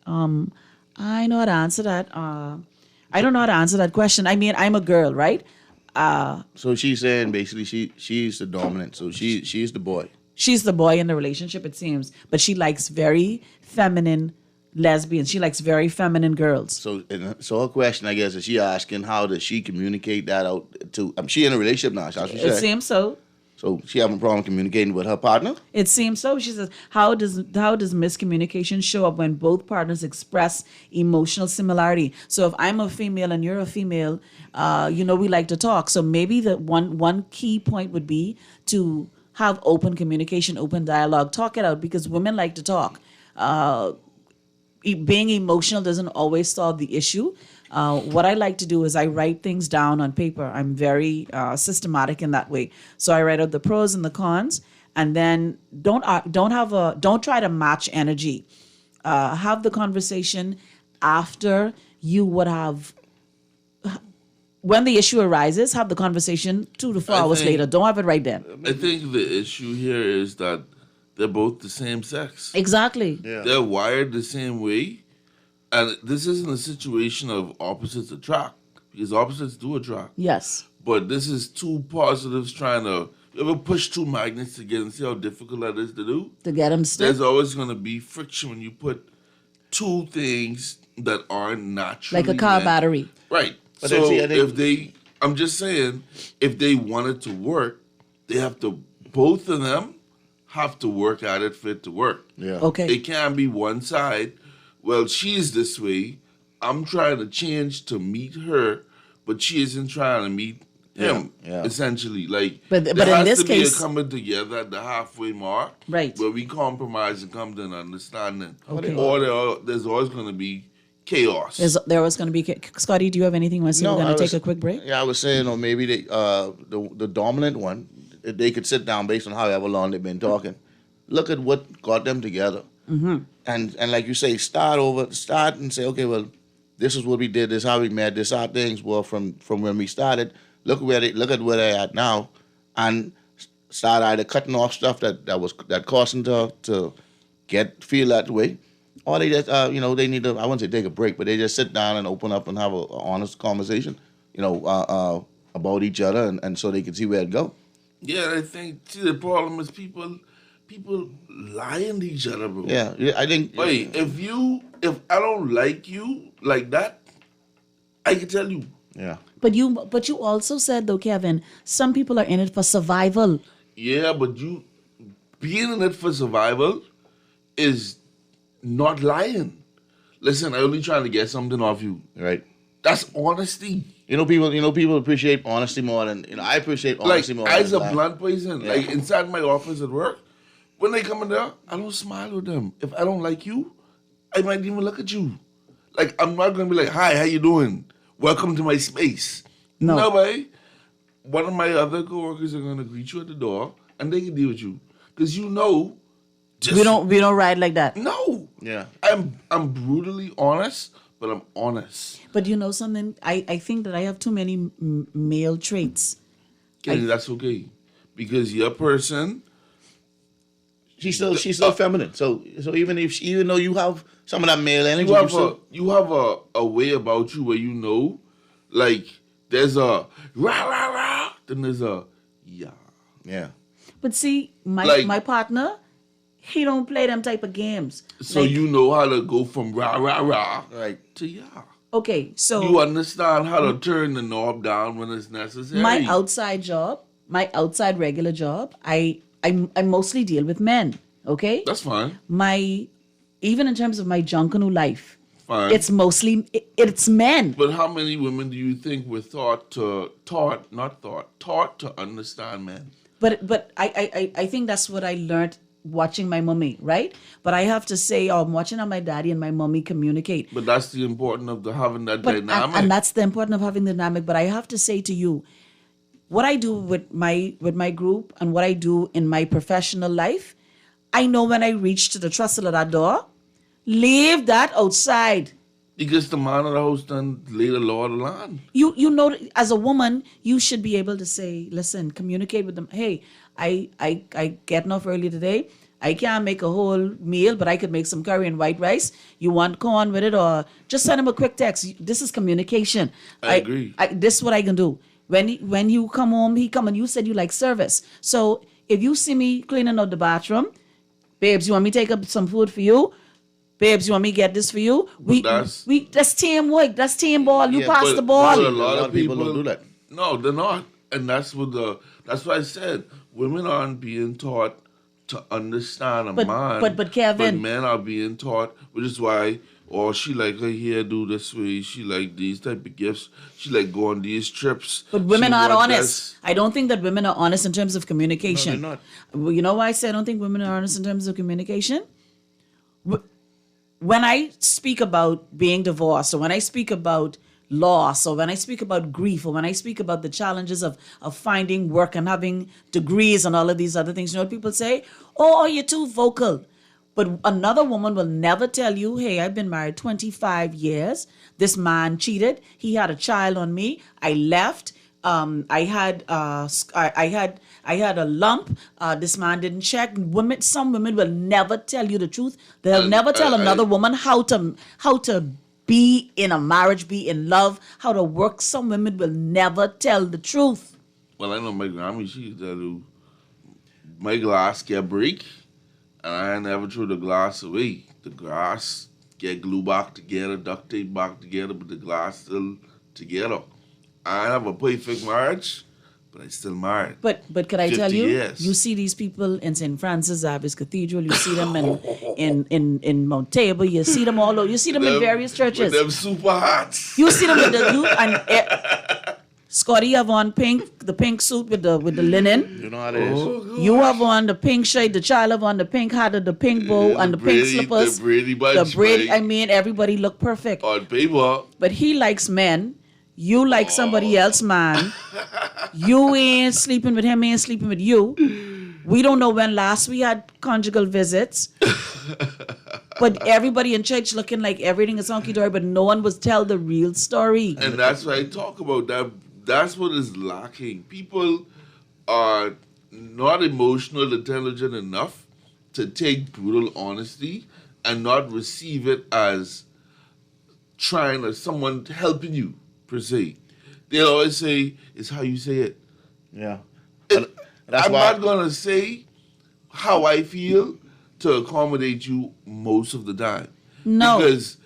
I know how to answer that. I don't know how to answer that question. I mean, I'm a girl, right? So she's saying basically she's the dominant. So she's the boy. She's the boy in the relationship, it seems, but she likes very feminine lesbians. She likes very feminine girls. So her question, I guess, is she asking how does she communicate that out to? She in a relationship now. That's what she It said. seems so. So she having a problem communicating with her partner. It seems so. She says, how does miscommunication show up when both partners express emotional similarity? So if I'm a female and you're a female, we like to talk. So maybe the one key point would be to have open communication, open dialogue, talk it out, because women like to talk. Being emotional doesn't always solve the issue. What I like to do is I write things down on paper. I'm very systematic in that way. So I write out the pros and the cons, and then don't try to match energy. Have the conversation after you would have. When the issue arises, have the conversation 2 to 4 hours later. Don't have it right then. I think the issue here is that they're both the same sex. Exactly. Yeah. They're wired the same way. And this isn't a situation of opposites attract, because opposites do attract. Yes. But this is two positives trying to, you ever push two magnets together and see how difficult that is to do? To get them stick. There's always going to be friction when you put two things that aren't naturally Like a car meant. battery. Right. But So then see, I think- I'm just saying, if they want it to work, they have to, both of them have to work at it for it to work. Yeah. Okay. It can't be one side. Well, she's this way. I'm trying to change to meet her, but she isn't trying to meet him. Yeah. Essentially, like, But there in has this to be case- a coming together at the halfway mark, Right. where we compromise and come to an understanding. Okay. Or there's always going to be chaos. There was going to be. Scotty, do you have anything? We're No, going I to take was- a quick break. Yeah, I was saying, or maybe the dominant one, they could sit down based on however long they've been talking. Look at what got them together, and like you say, start and say, okay, well, this is what we did. This is how we met. This how things were from when we started. Look at where they're at now, and start either cutting off stuff that caused them to feel that way, or they just they need to, I wouldn't say take a break, but they just sit down and open up and have a honest conversation, about each other, and so they can see where it go. Yeah, I think see the problem is people lying to each other, bro. Yeah, I think. Wait, if I don't like you like that, I can tell you. Yeah. But you also said though, Kevin, some people are in it for survival. Yeah, but you being in it for survival is not lying. Listen, I only trying to get something off you. Right. That's honesty. People appreciate honesty more than I appreciate Like honesty more. as a than blunt person, Yeah. like inside my office at work, when they come in there, I don't smile with them. If I don't like you, I might even look at you. Like I'm not gonna be like, "Hi, how you doing? Welcome to my space." No. Way. One of my other coworkers are gonna greet you at the door, and they can deal with you because you know. Just, We don't ride like that. No. Yeah. I'm brutally honest, but I'm honest. But you know something? I think that I have too many male traits. Okay, that's okay, because your person. She's still feminine. So even though you have some of that male energy, You have a way about you where you know, like there's a rah rah rah, then there's a yeah. yeah. But see, Like- my partner, he don't play them type of games. So Like, you know how to go from rah rah rah Right. to yeah. okay, so You understand how to turn the knob down when it's necessary. my outside job, my outside regular job, I mostly deal with men. Okay, That's fine. Even in terms of my Junkanoo life, Fine. it's mostly it's men. But how many women do you think were taught to understand men? But I think that's what I learned watching my mommy, right? But I have to say, I'm watching how my daddy and my mommy communicate. But that's the importance of having that But dynamic. and that's the importance of having the dynamic. But I have to say to you, what I do with my group and what I do in my professional life, I know when I reach to the trestle of that door, leave that outside. Because the man of the house done lay the law of the land. You know, as a woman, you should be able to say, listen, communicate with them. Hey, I getting off early today. I can't make a whole meal, but I could make some curry and white rice. You want corn with it, or just send him a quick text. This is communication. I agree. This is what I can do. When you come home, he come and you said you like service. So if you see me cleaning out the bathroom, babes, you want me to take up some food for you? Babes, you want me to get this for you? That's teamwork. That's team ball. You Yeah, pass but- the ball. But a lot of people people don't do that. No, they're not. And that's why I said women aren't being taught to understand a But- man. but Kevin- But men are being taught, which is why, she like her hair do this way, she like these type of gifts, she like go on these trips. But women she aren't want honest. I don't think that women are honest in terms of communication. No, they're Well, you know why I say I don't think women are honest in terms of communication? When I speak about being divorced, or when I speak about loss, or when I speak about grief, or when I speak about the challenges of finding work and having degrees and all of these other things, you know what people say? Oh, you're too vocal. But another woman will never tell you, hey, I've been married 25 years. This man cheated. He had a child on me. I left. I had a lump. This man didn't check. Some women will never tell you the truth. They'll never tell another woman how to be in a marriage, be in love, how to work. Some women will never tell the truth. Well, I know my grandma, she used to tell my glass get break, and I never threw the glass away. The glass get glue back together, duct tape back together, but the glass still together. I have a perfect marriage, but I still married. But could I tell 50 you, years. you see these people in St. Francis Xavier's Cathedral, you see them in Mount Table, you see them all over, you see them in various churches. With them super hats. You see them with Scotty have on the pink suit with the linen. You know how it is. You have on the pink shirt, the child have on the pink hat, the pink bow, and the pink slippers. The Brady bunch. The Brady, Mike. I mean, everybody look perfect. On paper. But he likes men. You like somebody else, man. You ain't sleeping with him, he ain't sleeping with you. We don't know when last we had conjugal visits. But everybody in church looking like everything is hunky-dory, but no one was tell the real story. And that's what I talk about. That's what is lacking. People are not emotional intelligent enough to take brutal honesty and not receive it as someone helping you, per se. They always say, it's how you say it. Yeah. That's I'm why. not gonna say how I feel to accommodate you most of the time. No. Because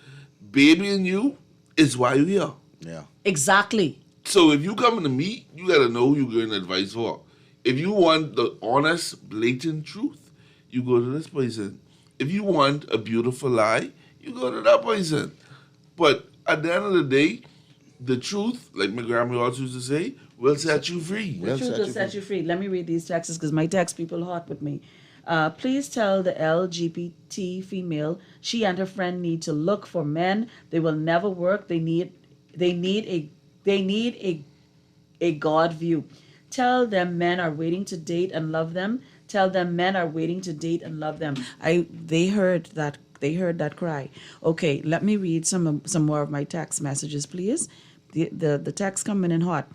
baby and you is why you here. Yeah. Exactly. So if you coming to me, you gotta know who you're getting advice for. If you want the honest, blatant truth, you go to this person. If you want a beautiful lie, you go to that person. But at the end of the day, the truth, like my grandma also used to say, will set you free. Will The truth set will you set you free. Let me read these texts because my text people hot with me. Please tell the LGBT female she and her friend need to look for men. They will never work. They need a God view. Tell them men are waiting to date and love them. Tell them men are waiting to date and love them. They heard that cry. Okay, let me read some more of my text messages, please. The text coming in hot.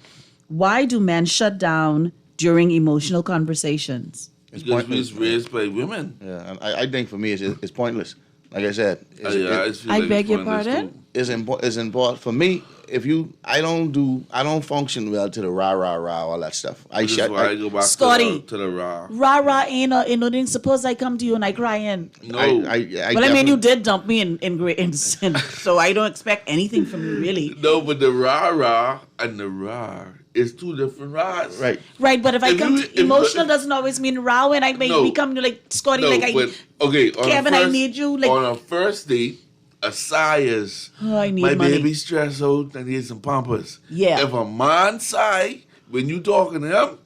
Why do men shut down during emotional conversations? Because we was raised by women. Yeah, and I think for me it's pointless. Like I said, I beg your pardon? It's important for me. If I don't function well to the rah rah rah all that stuff. This is why I go back Scotty. to the raw. Rah ain't no thing. Suppose I come to you and I cry in. No, Well, I mean, you did dump me in sin, so I don't expect anything from you, really. no, but the rah and the raw is two different rahs. Right. Right, but if I If come you- to emotional doesn't always mean raw, and I may No. become like Scotty, No, like but okay. On Kevin, a I first, need you, like- on a first date, a sigh is I need my money. baby stressed out. I need some pampers. Yeah. If a man sigh when you talking to him,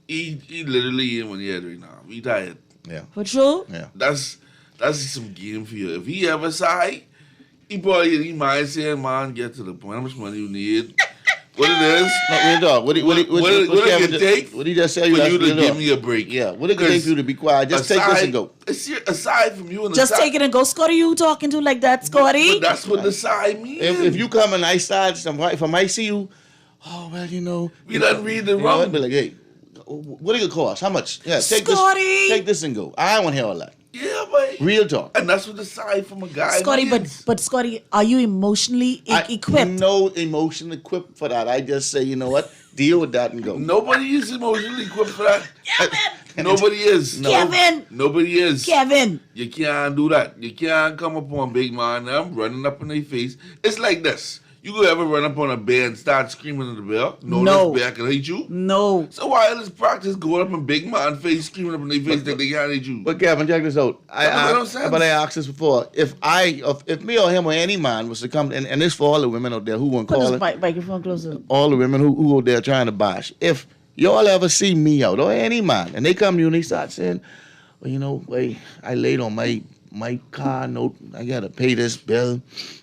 he literally in when he head right now. He tired. Yeah. for true. Yeah. That's some game for you. If he ever sigh, he might say, "Man, get to the point. How much money you need? What it is? No, real dog. What it take What he just say? for That's you to real give dog. me a break? Yeah. What it could take for you to be quiet? Just take this and go. Aside from you and Just aside, take it and go, Scotty. You talking to like that, Scotty? But that's what the side means. If you come and I start, if I might see you, oh well, We done read the you know, I'd wrong. be like, hey, what it cost? How much? Yeah, take Scotty! this. Take this and go. I don't want to hear all that. Yeah, but Real talk. and that's what the side from a guy Scotty, means. but Scotty, are you emotionally equipped? No emotion equipped for that. I just say, you know what? Deal with that and go. Nobody is emotionally equipped for that. Nobody is. Kevin! Nobody is. Kevin, You can't do that. You can't come upon big man them running up in their face. It's like this. You could ever run up on a bear and start screaming at the bear? No. This bear can hate you? no. So why let's practice going up in big man face, screaming up in their face that they can't hate you? But Kevin, check this out. That don't sense. But I asked this before. If me or him or any man was to come, and this for all the women out there who won't Put call this it, microphone closer. all the women who out there trying to bash. If y'all ever see me out or any man, and they come to you and they start saying, well, you know, wait, I laid on my car note. I gotta pay this bill,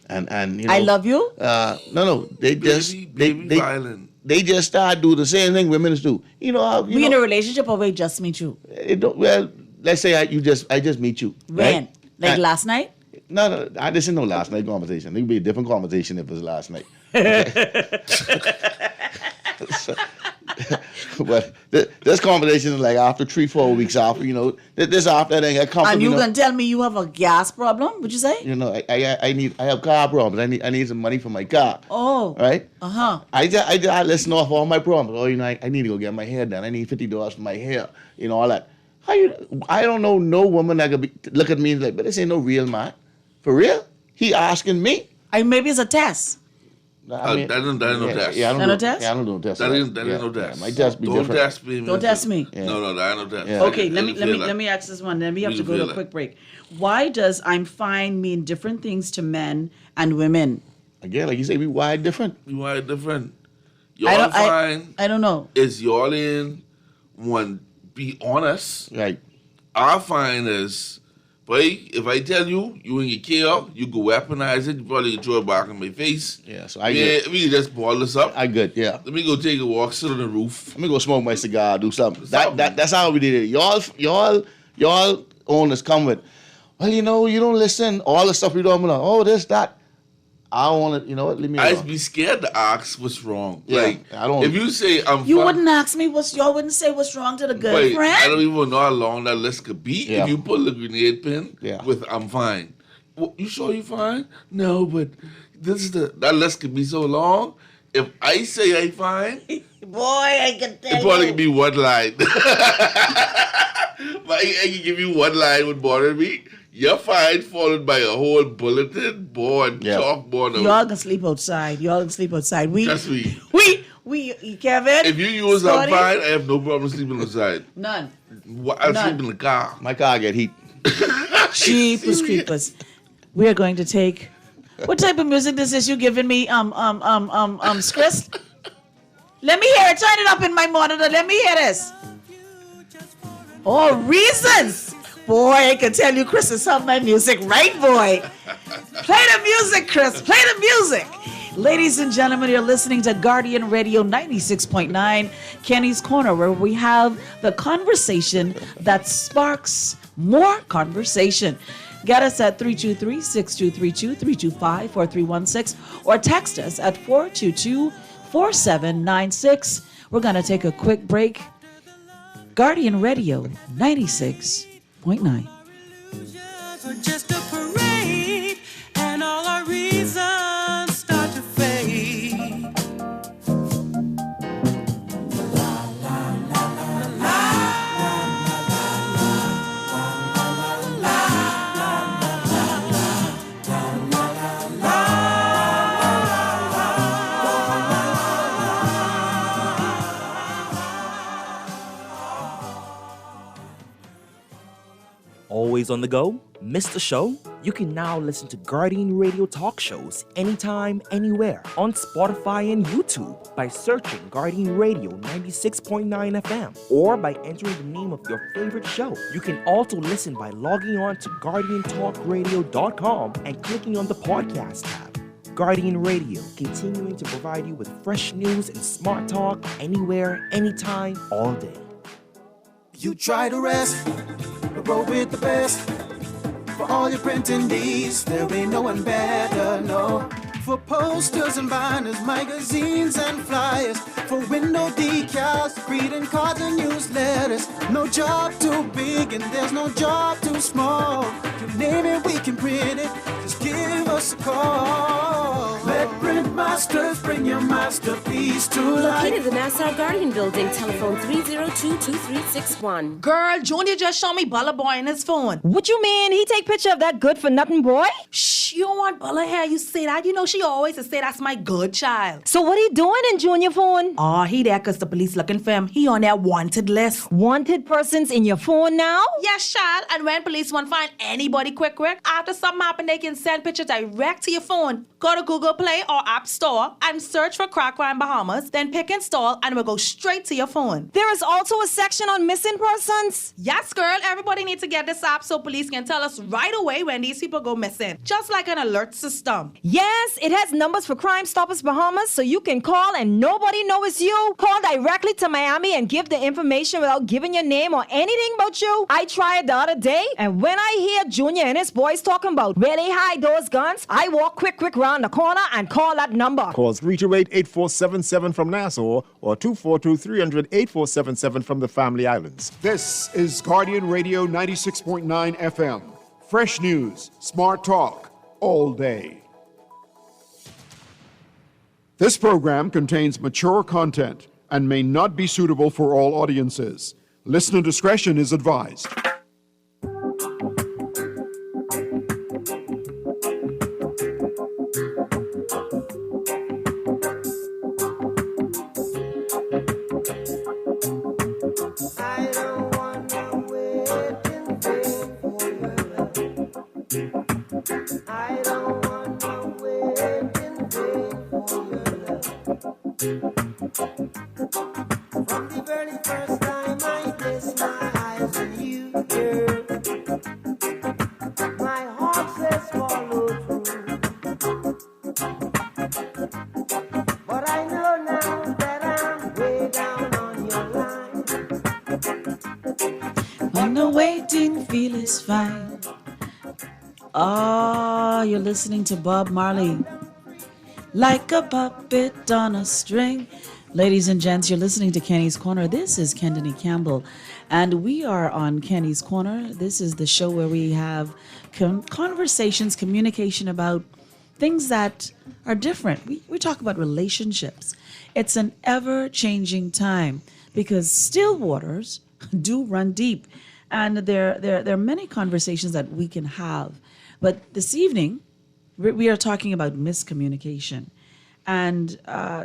and you know. I love you. No, they just Baby they violent. they just start do the same thing women do. You know how We in a relationship or we just meet you? well, let's say I just meet you. When? Right? Like And- last night? No, this is no last night conversation. It would be a different conversation if it was last night. But this conversation is like after 3-4 weeks after, you know, this after that I come. And you know, gonna tell me you have a gas problem? Would you say? you know, I have car problems. I need some money for my car. Oh. Right? Uh-huh. I listen off all my problems. Oh, you know, I need to go get my hair done. I need $50 for my hair. You know, all that. I don't know no woman that could look at me and like, but this ain't no real man. For real? He asking me. Maybe it's a test. I mean, that ain't no test. Yeah, I don't That know. no test? Yeah, I don't know test. That ain't Yeah, no test. Yeah, my test be Don't different. test me. Don't test me. Yeah. No, that ain't no test. Yeah. Okay, I let feel that. me ask this one. Then we have You to go to feel a that. quick break. Why does I'm fine mean different things to men and women? Again, like you say, we wired different. You are different. I Y'all don't- fine. I don't know. Is y'all in one? Be honest. Right. Our fine is, boy, if I tell you, you ain't care, you go weaponize it, you probably can throw it back in my face. Yeah, so I Yeah, get. we can just ball this up. I good, yeah. Let me go take a walk, sit on the roof. Let me go smoke my cigar, do something. Something. That's how we did it. Y'all owners come with, well, you know, you don't listen. All the stuff we don't know. Oh, this, that. I don't want to, you know what, leave me I'd alone. be scared to ask what's wrong. Yeah, Like, I don't- if you say I'm You fine, wouldn't ask me y'all wouldn't say what's wrong to the wait, girlfriend? I don't even know how long that list could be. Yeah. If you pull a grenade pin Yeah. with I'm fine. Well, you sure you fine? No, but that list could be so long. If I say I fine, Boy, I can it tell probably you. be one line. But I can give you one line would bother me. You're fine, followed by a whole bulletin board, Yeah. chalkboard. Y'all can sleep outside. Trust me. Kevin. If you use I'm Scotty? fine, I have no problem sleeping outside. None. I'll None. sleep in the car. My car get heat. Jeepers creepers. We are going to take. What type of music this is you giving me? Chris? Let me hear it. Turn it up in my monitor. Let me hear this. Oh, reasons. Boy, I can tell you Chris is on my music, right, boy? Play the music, Chris. Play the music. Ladies and gentlemen, you're listening to Guardian Radio 96.9, Kenny's Corner, where we have the conversation that sparks more conversation. Get us at 323-6232, 325-4316, or text us at 422-4796. We're going to take a quick break. Guardian Radio 96.9. Just a parade, and all our reasons start to fade. Always on the go? Missed the show? You can now listen to Guardian Radio talk shows anytime, anywhere on Spotify and YouTube by searching Guardian Radio 96.9 FM or by entering the name of your favorite show. You can also listen by logging on to GuardianTalkRadio.com and clicking on the podcast tab. Guardian Radio, continuing to provide you with fresh news and smart talk anywhere, anytime, all day. You try to rest, but roll with the best. For all your printing needs, there ain't no one better, no. For posters and banners, magazines and flyers, for window decals, greeting cards and newsletters. No job too big and there's no job too small. You name it, we can print it. Just give us a call. Let Print Masters bring your masterpiece to life. Located in the Nassau Guardian Building, telephone 302-2361. Girl, Junior just showed me Bella Boy in his phone. What you mean? He take picture of that good-for-nothing boy? Shh, you don't want Bella here. You say that. You know she always say that's my good child. So what he doing in Junior phone? Oh, he there because the police looking for him. He on their wanted list. Wanted persons in your phone now? Yes, child. And when police want to find anybody quick, after something happen, they can send picture direct to your phone. Go to Google Play or App Store and search for Crack Crime Bahamas. Then pick install and it will go straight to your phone. There is also a section on missing persons? Yes, girl. Everybody needs to get this app so police can tell us right away when these people go missing. Just like an alert system. Yes, it has numbers for Crime Stoppers Bahamas, so you can call and nobody knows it's you. Call directly to Miami and give the information without giving your name or anything about you. I tried the other day, and when I hear Junior and his boys talking about where they hide those guns, I walk quick round the corner and call that number. Call 328-8477 from Nassau or 242-300-8477 from the Family Islands. This is Guardian Radio 96.9 FM. Fresh news, smart talk, all day. This program contains mature content and may not be suitable for all audiences. Listener discretion is advised. When the waiting feel is fine. Oh, you're listening to Bob Marley. Like a puppet on a string. Ladies and gents, you're listening to Kenny's Corner. This is Kendenique Campbell, and we are on Kenny's Corner. This is the show where we have conversations, communication about things that are different. We talk about relationships. It's an ever-changing time because still waters do run deep. And there are many conversations that we can have. But this evening, we are talking about miscommunication. And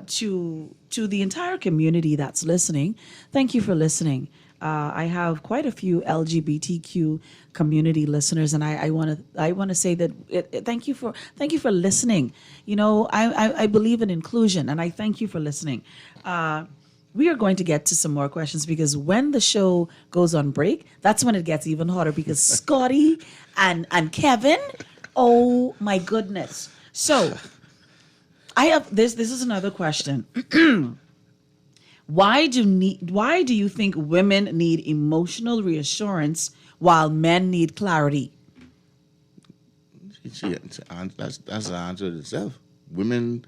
to the entire community that's listening, thank you for listening. I have quite a few LGBTQ community listeners, and I want to say that thank you for listening. You know, I believe in inclusion, and I thank you for listening. We are going to get to some more questions because when the show goes on break, that's when it gets even hotter because Scotty and Kevin, oh my goodness. So I have this is another question. Why do you think women need emotional reassurance while men need clarity? That's the answer itself. Women,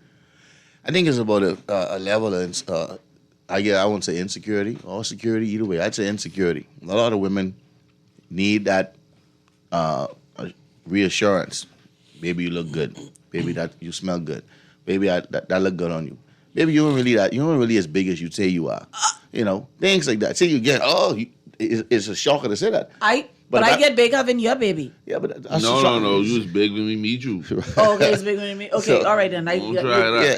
I think it's about a level of, I won't say insecurity or security, either way. I'd say insecurity. A lot of women need that reassurance. Baby, you look good. Baby, that you smell good. Baby, that look good on you. Baby, you don't really as big as you say you are. You know, things like that. Say you get, it's a shocker to say that. But I get bigger than your baby. Yeah, but that's No. You was big when we meet you. Oh, okay, it's bigger than me. Okay, all right then.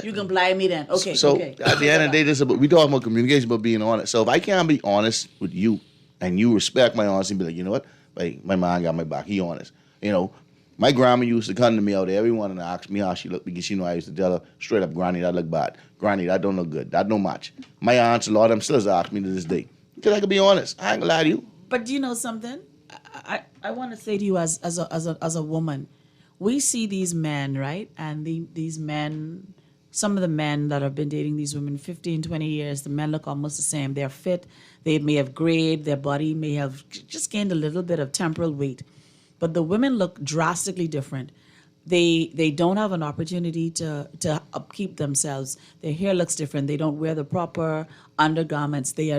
You can blind me then. Okay. So okay. at the end of the day, we talk about communication, about being honest. So if I can't be honest with you, and you respect my honesty, and be like, you know what, like, my man got my back. He honest. You know, my grandma used to come to me out there every morning and ask me how she looked because she knew I used to tell her straight up, Granny, that look bad. Granny, that don't look good. That don't match. My aunts, a lot of them still ask me to this day because I can be honest. I ain't gonna lie to you. But do you know something? I want to say to you as a woman, we see these men, right? And these men, some of the men that have been dating these women 15, 20 years, the men look almost the same. They're fit. They may have grayed. Their body may have just gained a little bit of temporal weight. But the women look drastically different. They don't have an opportunity to upkeep themselves. Their hair looks different. They don't wear the proper undergarments. They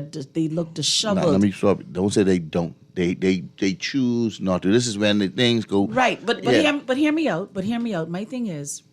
look disheveled. Let me stop. Don't say they don't. They choose not to. This is when the things go right. But hear me out. But hear me out. My thing is,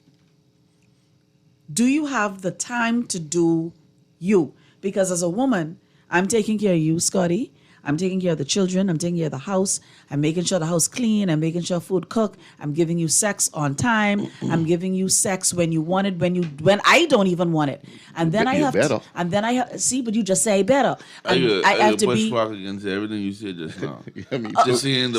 do you have the time to do you? Because as a woman, I'm taking care of you, Scotty. I'm taking care of the children. I'm taking care of the house. I'm making sure the house clean. I'm making sure food cooked. I'm giving you sex on time. I'm giving you sex when you want it, when I don't even want it. And then I have to. And then I have see, but you just say better. I have to push back against everything you said just now. Just saying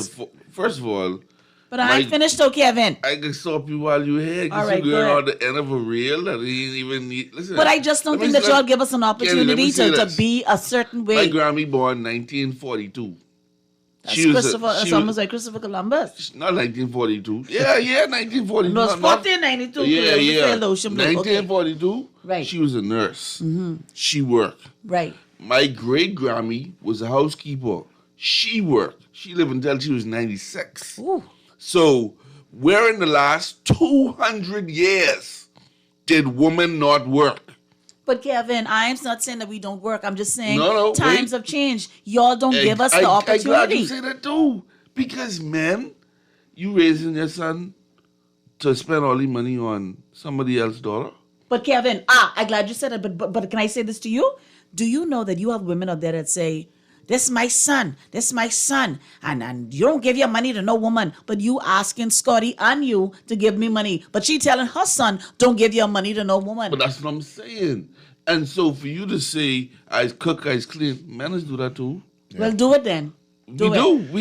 first of all. But I ain't finished though, Kevin. I can stop you while you're here. All right, you're going on the end of a reel that he ain't even need. Listen, but I just don't think that y'all give us an opportunity to be a certain way. My Grammy born 1942. That's almost like Christopher Columbus. Not 1942. Yeah, 1942. No, it's 1492. Yeah. 1942. Right. She was a nurse. Mm-hmm. She worked. Right. My great Grammy was a housekeeper. She worked. She lived until she was 96. Ooh. So, where in the last 200 years did women not work? But Kevin, I'm not saying that we don't work. I'm just saying times have changed. Y'all don't give us the opportunity. I'm glad you say that too. Because men, you raising your son to spend all the money on somebody else's daughter? But Kevin, I'm glad you said it. But can I say this to you? Do you know that you have women out there that say, this is my son. And you don't give your money to no woman, but you asking Scotty and you to give me money. But she telling her son, don't give your money to no woman. But that's what I'm saying. And so for you to say, I cook, I clean, men do that too. Yeah. Well, do it then. We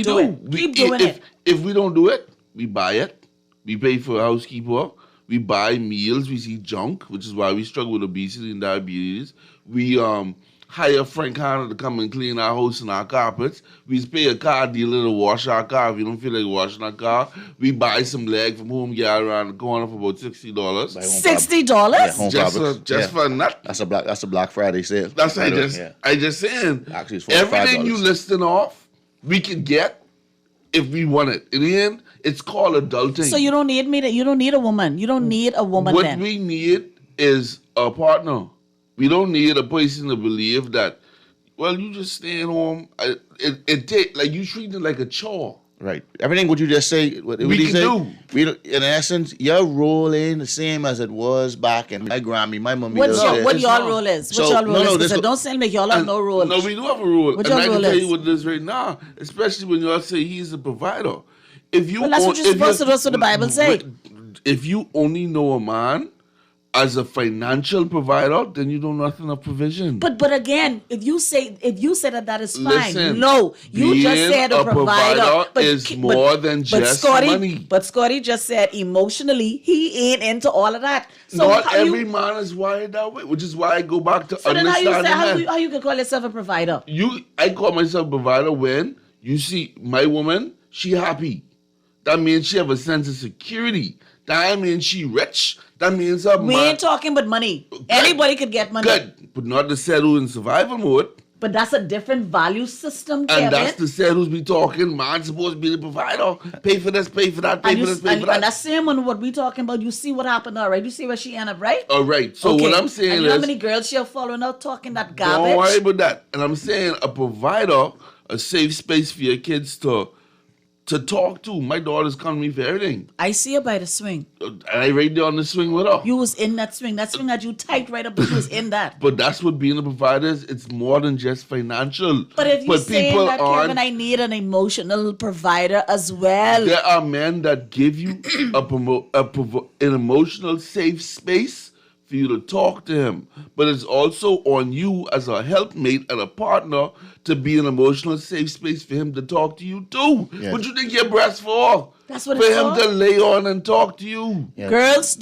do. Keep doing it. If we don't do it, we buy it. We pay for a housekeeper. We buy meals. We see junk, which is why we struggle with obesity and diabetes. We hire Frank Hanna to come and clean our house and our carpets. We pay a car dealer to wash our car if you don't feel like washing our car. We buy some leg from Home Yard around the corner for about $60. $60? Yeah, just for nothing. That's a Black Friday sale. That's I just saying. Actually, it's everything you listing off, we can get if we want it. In the end, it's called adulting. So you don't need you don't need a woman. You don't need a woman. What we need is a partner. We don't need a person to believe that, well, you just staying home. It take like you treat it like a chore. Right. Everything what you just say, what We he can say, do. We don't- in essence, your role ain't the same as it was back in my Grammy, my mommy. What does this. y'all role is? What So, y'all role no, is? this Because go- don't sound like y'all have no role. No, we do have a rule. What And your I can rule tell is? you what it is right now, especially when y'all say he's a provider. If you Well, that's what you're supposed to do. That's what the Bible say. If you only know a man as a financial provider, then you know nothing of provision. But again, if you say that is fine. Listen, No, you just being said a provider. is more than just money. But Scotty just said emotionally he ain't into all of that. So Not how every you, man is wired that way, which is why I go back to so then how you understanding say men. how you can call yourself a provider? I call myself a provider when you see my woman, she happy. That means she have a sense of security. That means she rich. That means her We man. ain't talking about money. Anybody could get money. Good, but not the set who in survival mode. But that's a different value system, Kevin. And that's the set who's be talking. Man supposed to be the provider. Pay for this, pay for that, pay for this, pay for that. And that's same on what we talking about. You see what happened, all right? You see where she ended up, right? All right. So what I'm saying and you know how is, many girls she'll following out talking that garbage? don't worry about that. And I'm saying a provider, a safe space for your kids to talk to. My daughter's coming to me for everything. I see her by the swing. And I right there on the swing with her. You was in that swing. That swing had you tight right up, but you was in that. But that's what being a provider is. It's more than just financial. But if you're saying people that, Kevin, I need an emotional provider as well. There are men that give you an emotional safe space for you to talk to him. But it's also on you as a helpmate and a partner to be an emotional safe space for him to talk to you too. Yes. What you think your breast for? That's what for it's him for. to lay on and talk to you. Yes. Girls,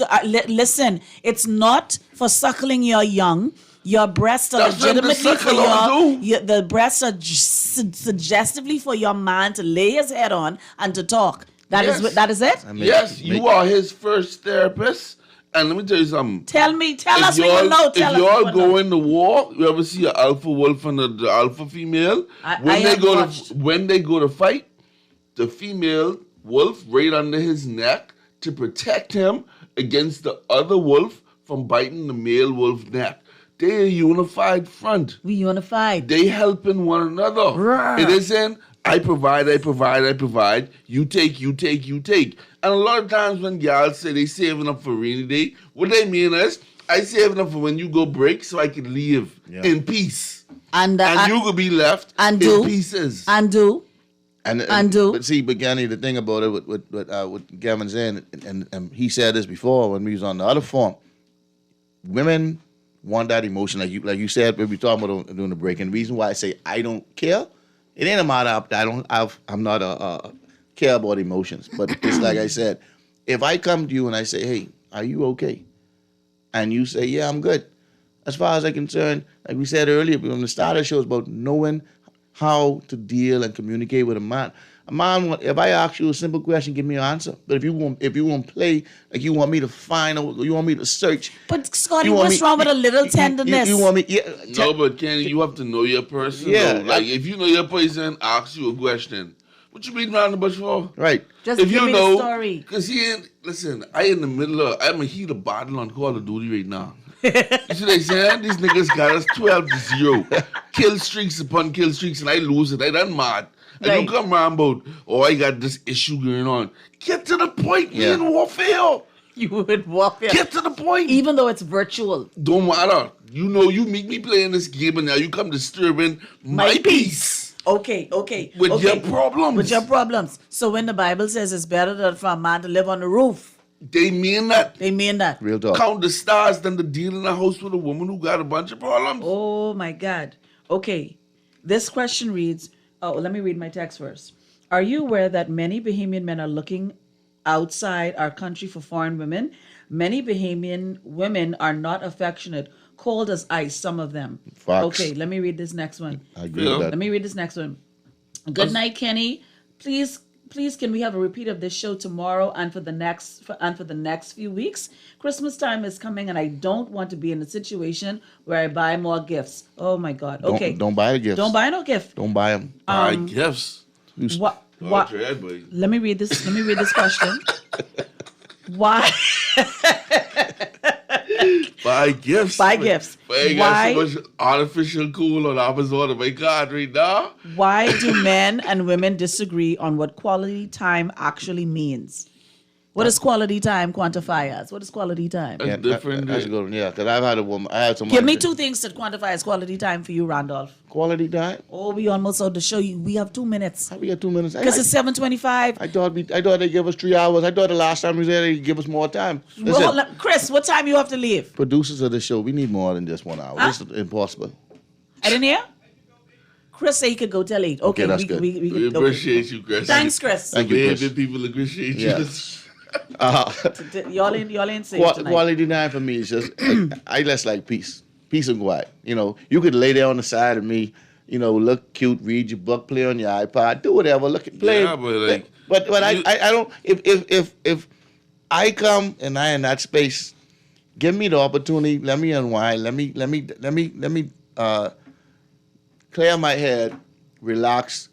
listen, it's not for suckling your young. Your breasts are That's what the legitimately for suckle on the breasts are suggestively for your man to lay his head on and to talk. That is Yes. that is it? Yes, you are his first therapist. And let me tell you something. Tell us what you know. If y'all go in the war, you ever see an alpha wolf and the alpha female? When they go to fight, the female wolf right under his neck to protect him against the other wolf from biting the male wolf neck. They're a unified front. We unified. They helping one another. Roar. It isn't I provide. You take. And a lot of times when y'all say they saving up for rainy day, what they mean is I saving up for when you go break so I can live in peace. And you could be left in pieces. And do. But see, Gany, the thing about it, what Gavin's saying, and he said this before when we was on the other form, women want that emotion, like you said, when we talking about doing the break. And the reason why I say I don't care, it ain't a matter of I'm not a care about emotions, but it's like I said, if I come to you and I say, hey, are you okay? And you say, yeah, I'm good. As far as I'm concerned, like we said earlier, when the start of the show is about knowing how to deal and communicate with a man. A man, if I ask you a simple question, give me an answer. But if you want to play, like you want me to find out, you want me to search. But Scotty, what's wrong with a little tenderness? You want me? Yeah. No, but Kenny, you have to know your person. Yeah, though. Like if you know your person, ask you a question. What you beating around the bush for? Right. Just if give you me know, the story. Because listen, I'm a heat of battle on Call of Duty right now. You see what I'm saying? These niggas got us 12-0. Kill streaks upon kill streaks, and I lose it. I done mad. And Right. don't come around about, I got this issue going on. Get to the point, man, warfare. You would warfare. Get to the point. Even though it's virtual. Don't matter. You know, you meet me playing this game, and now you come disturbing my peace. Okay. With your problems. With your problems. So when the Bible says it's better for a man to live on the roof. They mean that. Real talk. Count the stars than to deal in a house with a woman who got a bunch of problems. Oh my God. Okay. This question reads, let me read my text first. Are you aware that many Bahamian men are looking outside our country for foreign women? Many Bahamian women are not affectionate, cold as ice, some of them. Facts. Okay, let me read this next one. I agree with that. Let me read this next one. Good night, Kenny. Please, can we have a repeat of this show tomorrow and for the next few weeks? Christmas time is coming, and I don't want to be in a situation where I buy more gifts. Oh my God. Okay. Don't buy the gifts. Don't buy no gift. Don't buy them. Buy gifts. What? Dread, boy. Let me read this question. Why? Buy gifts. Buy gifts. But I got so much artificial cool on the opposite of my card right now. Why do men and women disagree on what quality time actually means? What does quality time quantify as? What is quality time? That's different. That's a good one, yeah. Because I've had a woman, I had someone. Give me 2 things that quantify as quality time for you, Randolph. Quality time? Oh, we almost out to show you. We have 2 minutes. How we got 2 minutes? Because it's 7:25. I thought they give us 3 hours. I thought the last time we was there, they give us more time. Listen, Well, Chris, what time you have to leave? producers of the show, we need more than just 1 hour. Huh? This is impossible. I didn't hear? Chris said he could go till 8. Okay, that's good. We appreciate you, Chris. Thanks, Chris. Thank you, Chris. People appreciate Yeah. you. Y'all ain't safe tonight. Quality time for me is just, I just like peace. Peace and quiet. You know, you could lay there on the side of me, you know, look cute, read your book, play on your iPod, do whatever, play. Yeah, but like, but I don't, if I come and I in that space, give me the opportunity, let me unwind, let me clear my head, relax.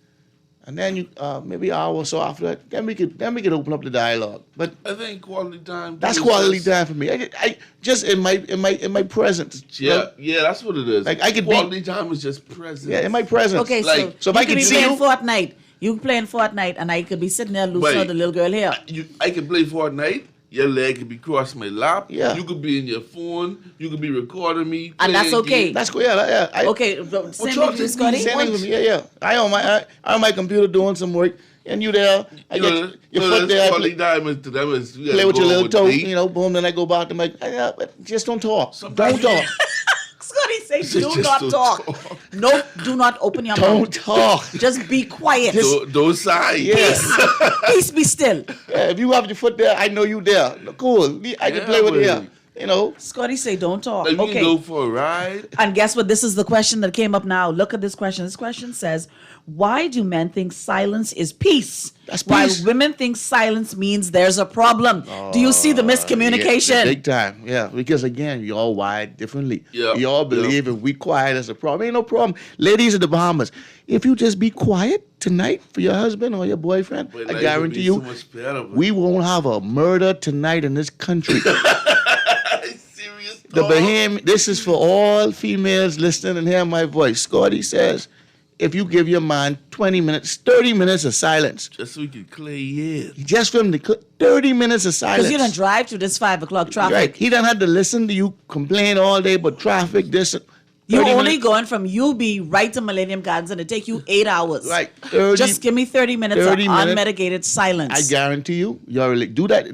And then you maybe an hour or so after that, then we could open up the dialogue. But I think quality time. that's quality time for me. I just in my presence. Yeah, yeah, that's what it is. Like I could quality time is just presence. Yeah, in my presence. Okay, Like, so if you I could could be see playing you, Fortnite. You playing Fortnite, and I could be sitting there losing Wait. the little girl here. I can play Fortnite. Your leg could be crossing my lap. Yeah. You could be in your phone. You could be recording me. And that's playing okay. games. that's cool. Yeah. Okay, same with you, Scotty. Same thing with me. Yeah. I on my computer doing some work, and you there. I You get know, your so foot that's there. I quality time is to them is you gotta play with go your little with toe. date. You know, boom. Then I go back to my. But just don't talk. Sometimes Don't talk. Scotty say, do Just not don't talk. talk. No, do not open your Don't mouth. talk. Just be quiet. Don't sigh. Yes. Peace be still. Yeah, if you have your foot there, I know you there. Cool. I can Yeah, play with buddy. you. You know. Scotty say, don't talk. Like we Okay. can go for a ride. And guess what? This is the question that came up now. Look at this question. This question says, why do men think silence is peace? That's While peace. women think silence means there's a problem. Do you see the miscommunication? Yeah, big time. Yeah, because again, you all wired differently. Yeah, You all believe if we quiet, there's a problem. Ain't no problem. Ladies of the Bahamas, if you just be quiet tonight for your husband or your boyfriend, But I life would guarantee be you, so much better, but- we won't have a murder tonight in this country. Serious The talk. Bahamian, this is for all females listening and hearing my voice. Scotty says, if you give your man 20 minutes, 30 minutes of silence, Just so we can clear your head. just for him to 30 minutes of silence. Because you don't drive through this 5 o'clock traffic. Right. He done had to listen to you complain all day about traffic, this. You're 30 only minutes. going from UB right to Millennium Gardens, and it take you 8 hours. Right. 30 Just give me 30 minutes 30 of minutes. unmedicated silence. I guarantee you, do that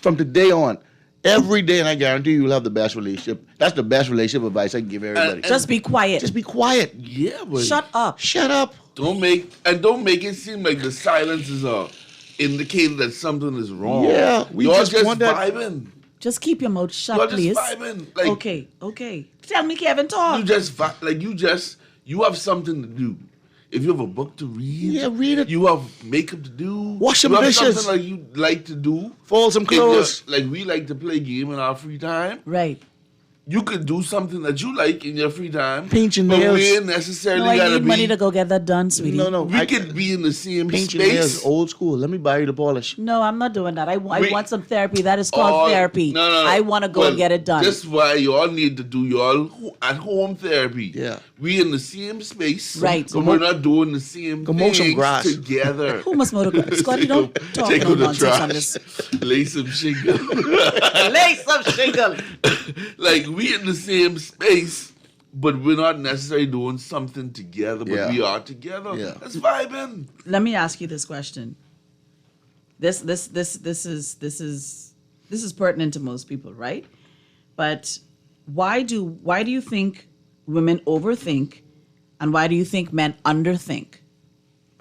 from today on. Every day, and I guarantee you, you'll have the best relationship. That's the best relationship advice I can give everybody. Just be quiet. Just be quiet. Yeah, but Shut up. Shut up. don't make it seem like the silence is a indicator that something is wrong. Yeah, we Y'all just want that- vibing. Just keep your mouth shut, Y'all just please. vibing. Like Okay. Tell me, Kevin, talk. you have something to do. If you have a book to read, Yeah, read it. You have makeup to do. Wash some you have dishes. Something like you like to do. Fold some clothes. Like we like to play game in our free time. Right. You could do something that you like in your free time. Paint your but nails. we ain't necessarily No, I gotta need be. money to go get that done, sweetie. No. We could be in the same Paint your nails. space. Old school. Let me buy you the polish. No, I'm not doing that. I We- want some therapy. That is called therapy. No. I want to go and get it done. That's why y'all need to do y'all at home therapy. Yeah. We in the same space. Right. But we're not doing the same Go mow some things grass. together. Who must mow the grass? Scotty, don't talk Take no out the nonsense on trash. this. Lay some shingle. Lay some shingle. Like we in the same space, but we're not necessarily doing something together, but Yeah. we are together. Yeah. That's vibing. Let me ask you this question. This is pertinent to most people, right? But why do you think women overthink, and why do you think men underthink?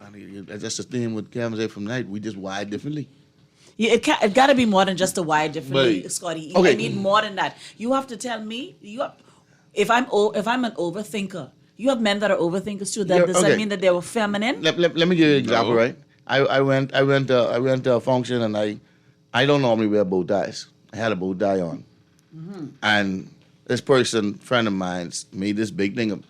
I mean, that's the thing with Kevin said from night. We just wired differently. Yeah, it got to be more than just a wire differently, Right. Scotty. Okay. I need more than that. You have to tell me. If I'm an overthinker, you have men that are overthinkers too. Yeah, Does that okay. mean that they were feminine? Let me give you an example, No. right? I went to a function and I don't normally wear bow ties. I had a bow tie on, and this person, friend of mine, made this big thing.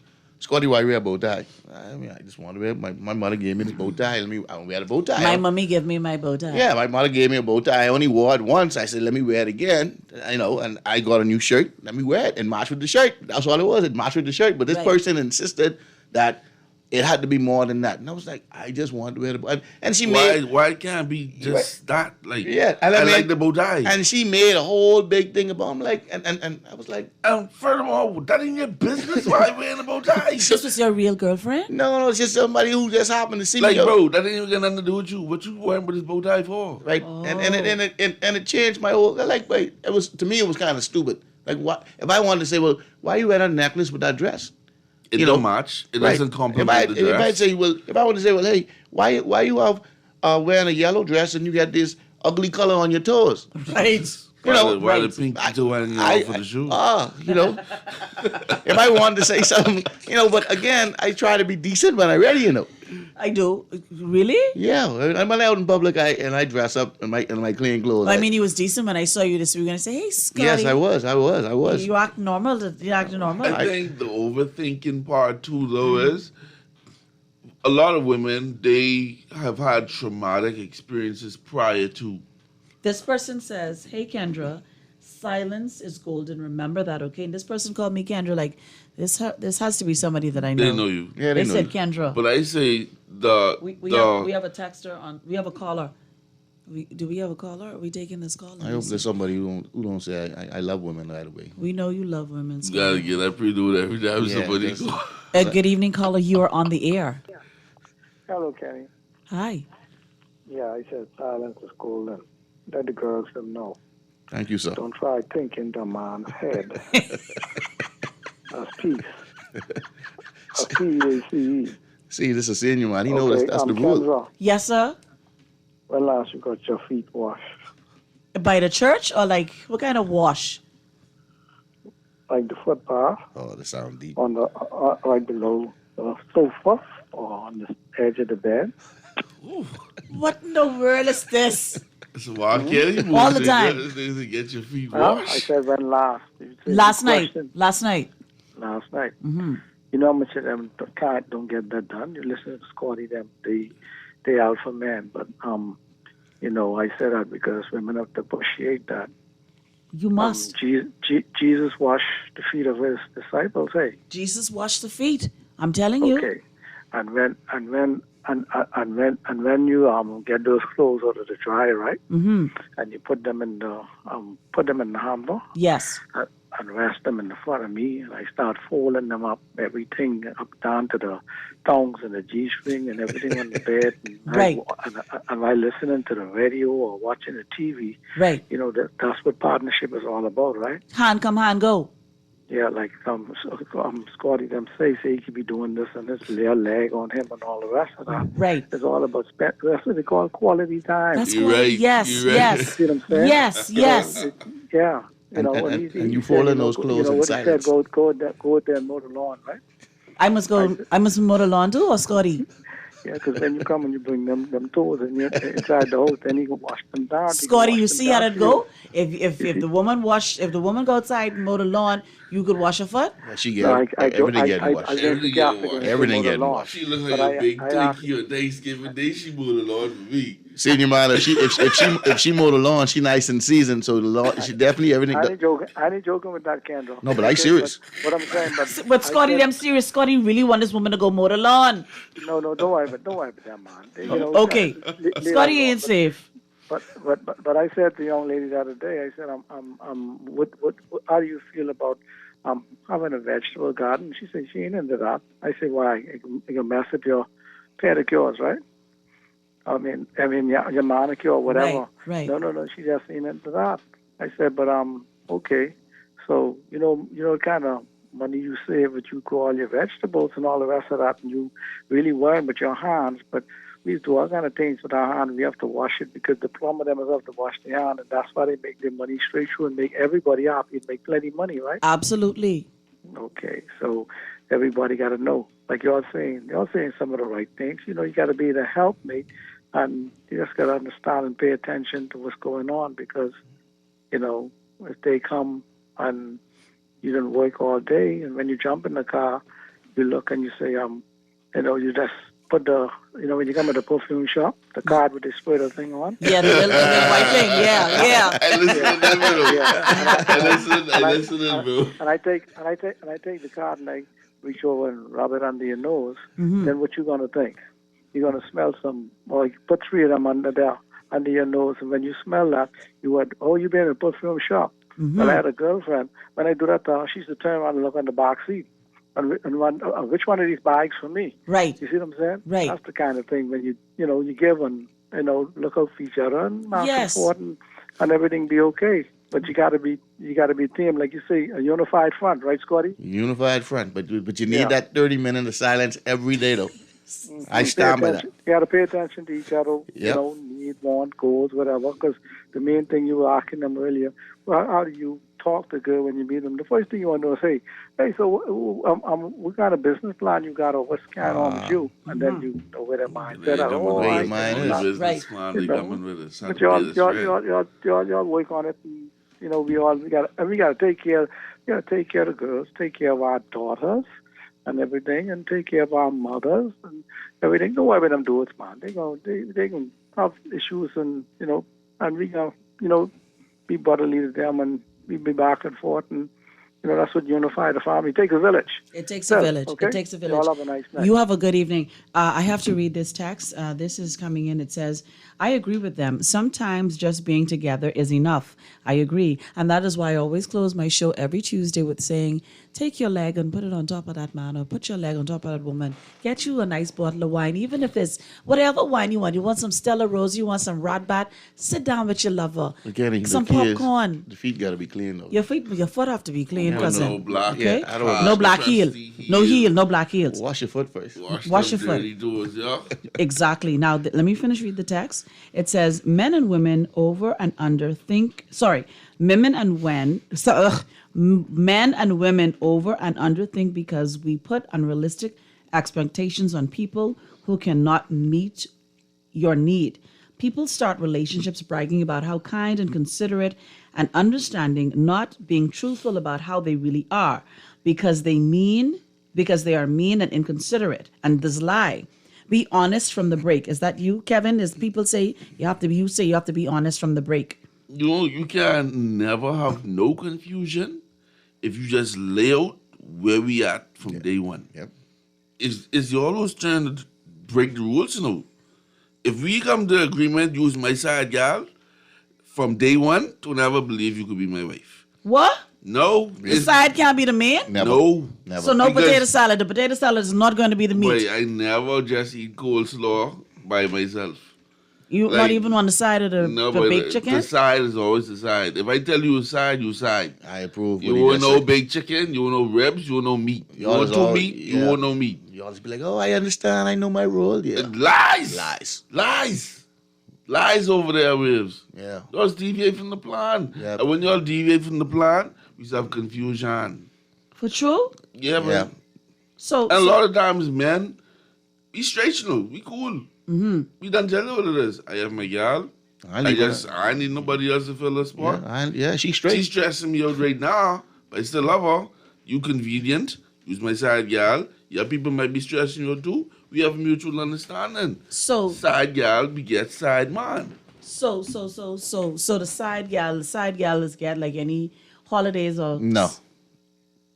Scotty, why you wear a bow tie? I mean, I just want to wear. My mother gave me this bow tie. I wear the bow tie. My mommy gave me my bow tie. Yeah, my mother gave me a bow tie. I only wore it once. I said, let me wear it again. And I got a new shirt. Let me wear it and match with the shirt. That's all it was. It matched with the shirt. But this person insisted that it had to be more than that. And I was like, I just want to wear the bow tie. And she made... Why can't it be just that? Like, yeah. I like the bow tie. And she made a whole big thing about it. I'm like, and I was like... furthermore, that ain't your business. Why are you wearing a bow tie? This was your real girlfriend? No, it's just somebody who just happened to see like, me. Bro, that ain't even got nothing to do with you. What you wearing with this bow tie for? Right. Oh. And it changed my whole... Like, wait, to me, it was kind of stupid. Like, what? If I wanted to say, well, why you wear a necklace with that dress? It don't match. It doesn't complement the dress. If I say, well, if I want to say, well, hey, why you have wearing a yellow dress and you got this ugly color on your toes? Right. Why the pink toe hanging off for the shoe? If I wanted to say something, but again, I try to be decent when I'm ready, I do. Really? Yeah. I'm out in public I dress up in my clean clothes. Well, I mean, he was decent when I saw you this week. And I say, hey, Scotty. Yes, I was. You act normal. You act normal. I think the overthinking part, too, though, is a lot of women, they have had traumatic experiences prior to. This person says, hey, Kendra, silence is golden. Remember that, okay? And this person called me Kendra. Like, this has to be somebody that I know. They know you. Yeah, they know said you. Kendra. But I say we have a texter on. We have a caller. Do we have a caller? Are we taking this call? I hope there's somebody who don't say I love women right away. We know you love women. You gotta get that pre-do it every time somebody calls. Good evening, caller. You are on the air. Hello, Kenny. Hi. Yeah, I said silence is golden. Let the girls them know. Thank you, sir. Don't try thinking the man's head. That's peace. P-A-C-E. See, this is a senior man. He knows that's the rule. Kendra, Yes, sir. when last you got your feet washed? By the church or like what kind of wash? Like the foot bath? Oh, that sounds deep. On the right below the sofa or on the edge of the bed? What in the world is this? So why can't you All the time. Get your feet Huh? washed? I said when last. Last night. Last night. Mm-hmm. You know how much of them don't get that done? You listen to Scotty, them, they alpha men. But, I say that because women have to appreciate that. You must. Jesus washed the feet of his disciples, hey? Jesus washed the feet. I'm telling you. Okay. And when you get those clothes out of the dryer, right? Mm-hmm. And you put them in the hamper. Yes. And rest them in the front of me, and I start folding them up, everything up down to the thongs and the G-string and everything on the bed. And right. I listening to the radio or watching the TV. Right. That's what partnership is all about, right? Hand come, hand go. Yeah, like Scotty them say he could be doing this and this leg on him and all the rest of that. Right. It's all about that's what they call quality time. That's right. Yes, yes. See what I'm saying? Yes. Yeah. And you fall in those clothes in silence. What he said, go out there and mow the lawn, right? I must mow the lawn too, or Scotty? Yeah, because then you come and you bring them toes and you're inside the house, then you can wash them down. Scotty, you see how that go? If the woman go outside and mow the lawn, you could wash her foot? Yeah, she get everything getting washed. Everything getting washed. She look like a big turkey on Thanksgiving Day. She mowed the lawn for me. Senior man, if she mowed the lawn, she nice and seasoned, so the lawn she definitely everything. I ain't joking with that, Kendra. No, but I serious. What I'm saying, but Scotty, them serious. Scotty really want this woman to go mow the lawn. No, don't worry about that, man. Okay, Scotty ain't safe. But I said to the young lady the other day, I said, what how do you feel about having a vegetable garden? She said she ain't into that. I said, why? It can mess up your pedicures, right? I mean, your manicure or whatever. Right. No, she just ain't into that. I said, but okay. So you know kind of money you save, but you grow all your vegetables and all the rest of that, and you really worry with your hands. But we do all kind of things with our hands. We have to wash it because the plum of them is have to wash their hand, and that's why they make their money straight through and make everybody happy and make plenty of money, right? Absolutely. Okay, so everybody got to know, like y'all saying some of the right things. You got to be the helpmate, and you just got to understand and pay attention to what's going on because, if they come and you didn't work all day, and when you jump in the car, you look and you say, you know, you just put the, you know, when you come to the perfume shop, the card with the spray the thing on. Yeah, the little white thing. Yeah. I listen to it, bro. And I take the card and I reach over and rub it under your nose. Then what you gonna think? You're gonna smell some, or you put 3 of them under your nose, and when you smell that, you went, oh, you been in a perfume shop. Well, I had a girlfriend. When I do that to her, she used to turn around and look on the back seat. And which one of these bags for me? Right. You see what I'm saying? Right. That's the kind of thing when you give and, you know, look out for each other and support and everything be okay. But you gotta be team, like you say, a unified front, right, Scotty? Unified front, but you need that 30 minutes of silence every day, though. I stand by that. You gotta pay attention to each other. Yep. You know, need, want, goals, whatever. Because the main thing you were asking them earlier, well, how do you talk to a girl when you meet them? The first thing you want to say, hey, so what kind of business plan you got, or what's going on with you? And then you know where their mindset are. Business plan they coming with it. But y'all work on it, and you know we gotta take care. We gotta take care of the girls, take care of our daughters, and everything, and take care of our mothers and everything. Don't worry about them dudes, man. They can have issues, and you know, and we gonna be brotherly to them, and we be back and forth, and you know that's what unify the family. It takes a village. It takes a village. Okay? It takes a village. Y'all have a nice night. You have a good evening. I have to read this text. This is coming in. It says, I agree with them. Sometimes just being together is enough. I agree. And that is why I always close my show every Tuesday with saying, take your leg and put it on top of that man, or put your leg on top of that woman. Get you a nice bottle of wine, even if it's whatever wine you want. You want some Stella Rose, you want some Radbat, sit down with your lover. Again, some popcorn. The feet got to be clean, though. Your foot have to be clean, cousin. No black. Okay? Yeah, I don't no black heel. No heel, no black heels. Wash your foot first. Wash your foot. Doors, yeah? Exactly. Now, let me read the text. It says, men and women over and under think, men and women over and under think because we put unrealistic expectations on people who cannot meet your need. People start relationships bragging about how kind and considerate and understanding, not being truthful about how they really are, because they are mean and inconsiderate, and this lie. Be honest from the break. Is that you, Kevin? As people say, you have to be honest from the break. You know, you can never have no confusion if you just lay out where we at from day one. Yep. Is you always trying to break the rules, you know? If we come to agreement, use my side, gal, from day one, to never believe you could be my wife. What? No. The side can't be the man? Never. No. Never. So no potato salad. The potato salad is not going to be the meat. Wait, I never just eat coleslaw by myself. You not even on the side of the baked chicken? The side is always the side. If I tell you a side, you side. I approve. You want no baked chicken, you want no ribs, you want no meat. You want no meat, you want no meat. You always be like, oh, I understand, I know my role. Yeah. Lies over there, ribs. Yeah. Just deviate from the plan. Yep. And when y'all deviate from the plan, we have confusion. For true? Yeah, man. Yeah. So a lot of times, men, we straight, you know, we cool. Mm-hmm. We done tell you what it is. I have my gal. I need nobody else to fill the spot. She's straight. She's stressing me out right now, but I still love her. You convenient. Use my side gal. Yeah, people might be stressing you out too. We have mutual understanding. So side gal begets side man. So the side gal is get like any holidays or no.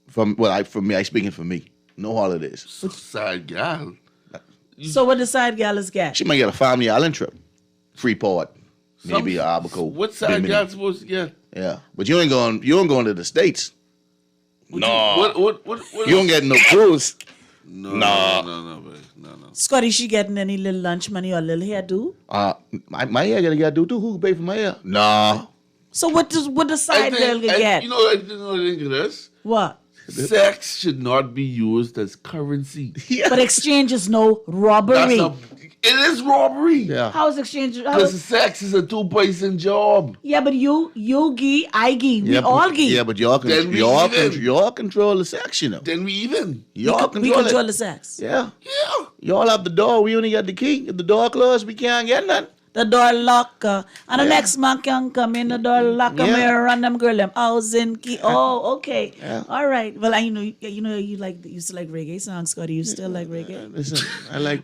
For me, I speaking for me. No holidays. Side gal. So what the side gal is get? She might get a family island trip, Freeport, maybe Abaco. What side gal supposed to get? Yeah, but you ain't going to the States. No. What? You don't get no cruise. No. Scotty, she getting any little lunch money or little hairdo? My hair gotta get do too. Who pay for my hair? No. So what the side girl get? You know what I think of this? What? Sex should not be used as currency. Yeah. But exchange is no robbery. It is robbery. Yeah. How is exchange? Because sex is a two-person job. Yeah, but you gee, I gee, we all gee. Yeah, but y'all control the sex, you know. Then we even. We control the sex. Yeah. Y'all have the door. We only got the key. If the door closed, we can't get nothing. the door locker. And the next man can come in the door locker, mirror and them girl them housing key. Oh, okay. All right. Well, you used to like reggae songs, Scotty. You still like reggae? Listen, I like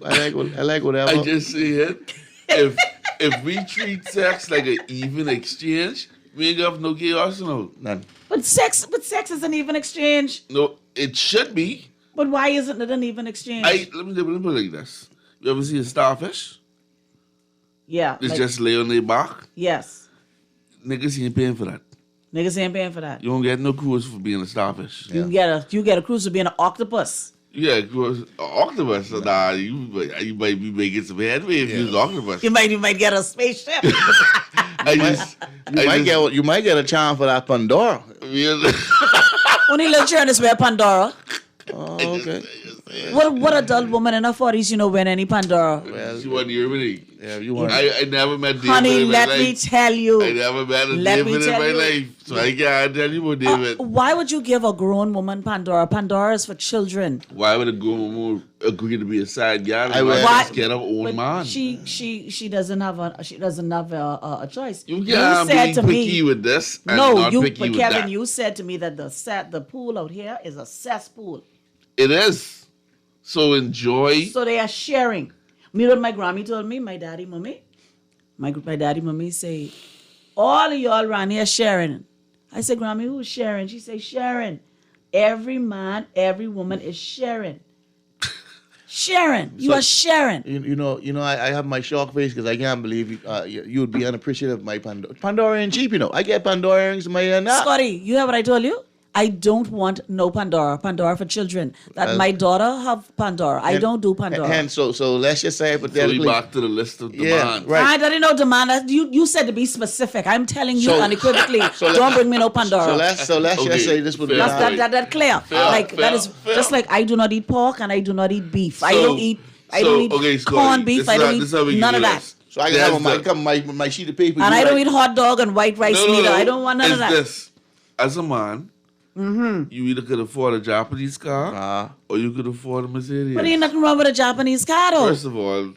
whatever. I just say it. If we treat sex like an even exchange, we ain't got no chaos, no. None. But sex is an even exchange. No, it should be. But why isn't it an even exchange? Let me put it like this. You ever see a starfish? Yeah. It's just lay on their back. Yes. Niggas ain't paying for that. Niggas ain't paying for that. You don't get no cruise for being a starfish. You get a cruise for being an octopus. Yeah, cruise octopus. So nah, you might be making some headway if you're an octopus. You might get a spaceship. You might get a charm for that Pandora. Only little children is wear Pandora. Oh, okay. What adult woman in her 40s, wear any Pandora? Well, she wasn't here with me. Yeah, you want. I never met David. Honey, in my let life. me tell you. I never met a David in my life, so I can't tell you about David. Why would you give a grown woman Pandora? Pandora is for children. Why would a grown woman agree to be a side guy? Why? Just get her own man. She doesn't have a choice. You can't be picky with this. And not picky but with Kevin, that. you said to me that the pool out here is a cesspool. It is. So enjoy. So they are sharing. Me what my Grammy told me, my daddy, mommy say, all of y'all around here sharing. I said, Grammy, who's sharing? She said, sharing. Every man, every woman is sharing. Sharing. You are sharing. I have my shock face because I can't believe you would be unappreciative of my Pandora. Pandora ain't cheap, I get Pandora earrings in my ear now. Scotty, you hear what I told you? I don't want no Pandora. Pandora for children. That my daughter have Pandora. I don't do Pandora. And so let's just say hypothetically. So we back to the list of demands. Right. I didn't know demand. You said to be specific. I'm telling you unequivocally. Don't bring me no Pandora. So let's just say this would be that clear. That is just like I do not eat pork and I do not eat beef. I don't eat corned beef. I don't eat none of that. So I can have my sheet of paper. And I don't eat hot dog and white rice neither. I don't want none of that. This. As a man, you either could afford a Japanese car or you could afford a Mercedes. But ain't nothing wrong with a Japanese car though. First of all,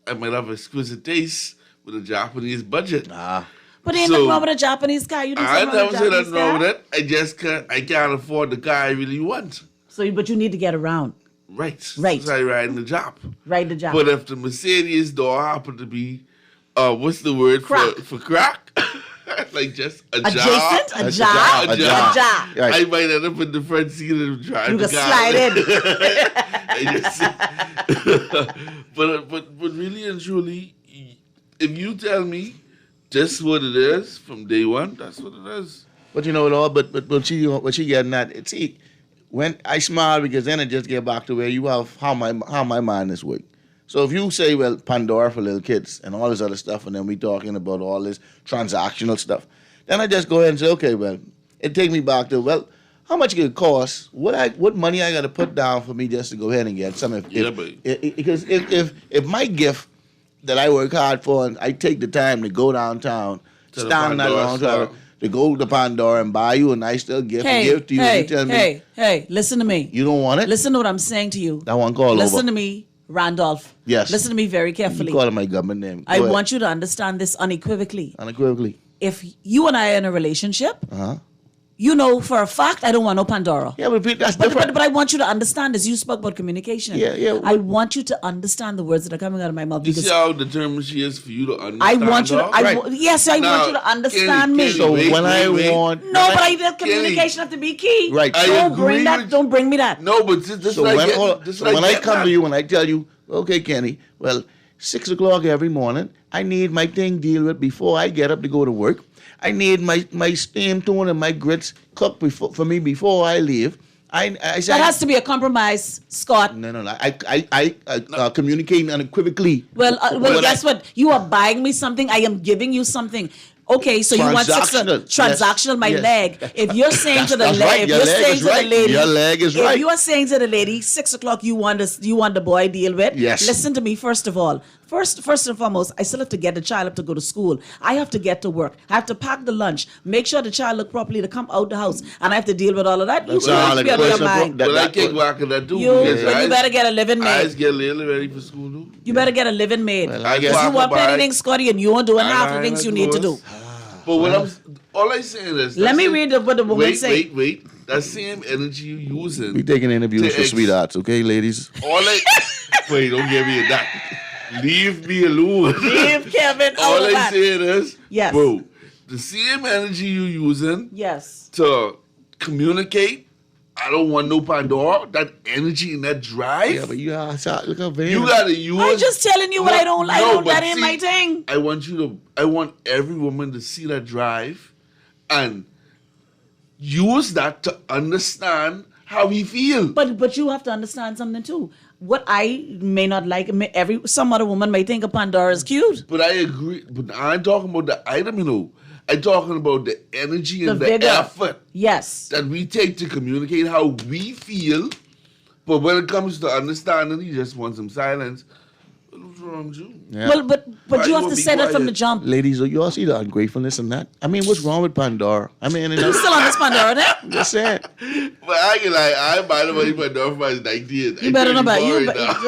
I might have exquisite taste with a Japanese budget. But ain't nothing wrong with a Japanese car. You I never said nothing wrong with it. I can't afford the car I really want. But you need to get around. Right. So I ride the job. Ride the job. But if the Mercedes door happened to be, what's the word for crack? Like just a jar. A jar. I might end up in the front seat and drive the car. You can slide in. but really and truly, if you tell me just what it is from day one, that's what it is. But what she getting at, see, when I smile because then it just get back to where you have how my mind is working. So if you say, well, Pandora for little kids and all this other stuff, and then we talking about all this transactional stuff, then I just go ahead and say, okay, well, it take me back to, well, how much it cost? What money I got to put down for me just to go ahead and get some? Because if my gift that I work hard for, and I take the time to go downtown, stand in that long time, to go to Pandora and buy you a nice little gift and give it to you, and you tell me, hey, listen to me. You don't want it? Listen to what I'm saying to you. That one call Listen over. to me. Randolph. Yes. Listen to me very carefully. You call my government name. I want you to understand this unequivocally. Unequivocally. If you and I are in a relationship, you know for a fact I don't want no Pandora. Yeah, but that's different. But I want you to understand this. You spoke about communication. Yeah. I want you to understand the words that are coming out of my mouth. You see how determined she is for you to understand I want you to. her? want you to understand me. So when I want. No, but I feel communication have to be key. Right. Don't bring me that. No, but this so when I come to you and I tell you, okay, Kenny, well, 6 o'clock every morning, I need my thing deal with before I get up to go to work. I need my steam tune and my grits cooked for me before I leave. I said, that has to be a compromise, Scott. No. I communicating unequivocally. Well, guess what? You are buying me something. I am giving you something. Okay, so you want transactional, my leg. If you're saying to the leg, your leg is right. If you are saying to the lady, 6 o'clock, you want the boy deal with. Yes. Listen to me first of all. First and foremost, I still have to get the child up to go to school. I have to get to work. I have to pack the lunch, make sure the child look properly to come out the house, and I have to deal with all of that. You That's should all be like out of your question mind. But I can't go after that too. You better get a living I maid. get little ready for school too. You better get a living maid. Well, I Because guess- you want anything, Scotty, and you aren't doing half the I things you need to do. But what all I'm saying is, Let me read what the woman say. Wait. That same energy you using. We taking interviews To for sweethearts, okay, ladies? Wait, don't give me that. Leave me alone. Leave Kevin out All of I'm that. saying is, Yes. bro, the same energy you using Yes. to communicate. I don't want no Pandora. That energy and that drive. Yeah, but you look how very. You gotta use. I'm just telling you what I don't like. No, but That ain't see, my thing. I want every woman to see that drive and use that to understand how he feel. But you have to understand something too. What I may not like, some other woman may think a Pandora is cute. But I agree. But I ain't talking about the item, you know. I'm talking about the energy and the vigor. effort Yes. that we take to communicate how we feel. But when it comes to understanding, he just wants some silence. What's wrong with you? Yeah. Well, but Why you have wanna to be say that from quiet? the jump. Ladies, you all see the ungratefulness in that? I mean, what's wrong with Pandora? I mean, You still on this Pandora then? I'm just saying. But I can I buy the money for Pandora for my 19th. You better know about you. Right now.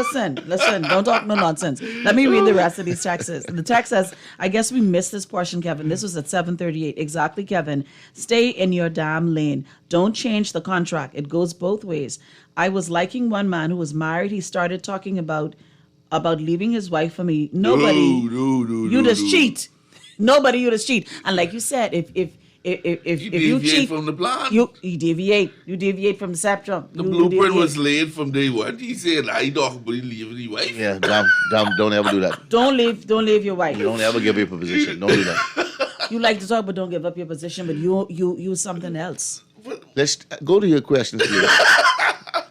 Listen, don't talk no nonsense. Let me read the rest of these texts. The text says, I guess we missed this portion, Kevin. This was at 7:38. Exactly, Kevin. Stay in your damn lane. Don't change the contract. It goes both ways. I was liking one man who was married. He started talking about leaving his wife for me. Nobody. You just cheat. Nobody, you just cheat. And like you said, if you deviate cheat from the plan. you deviate. You deviate from the spectrum. The You blueprint deviate. was laid from day one. He said, I don't believe leaving his wife. Yeah, don't ever do that. Don't leave your wife. You don't ever give up your position. Don't do that. You like to talk, but don't give up your position. But you something else. Let's go to your questions here.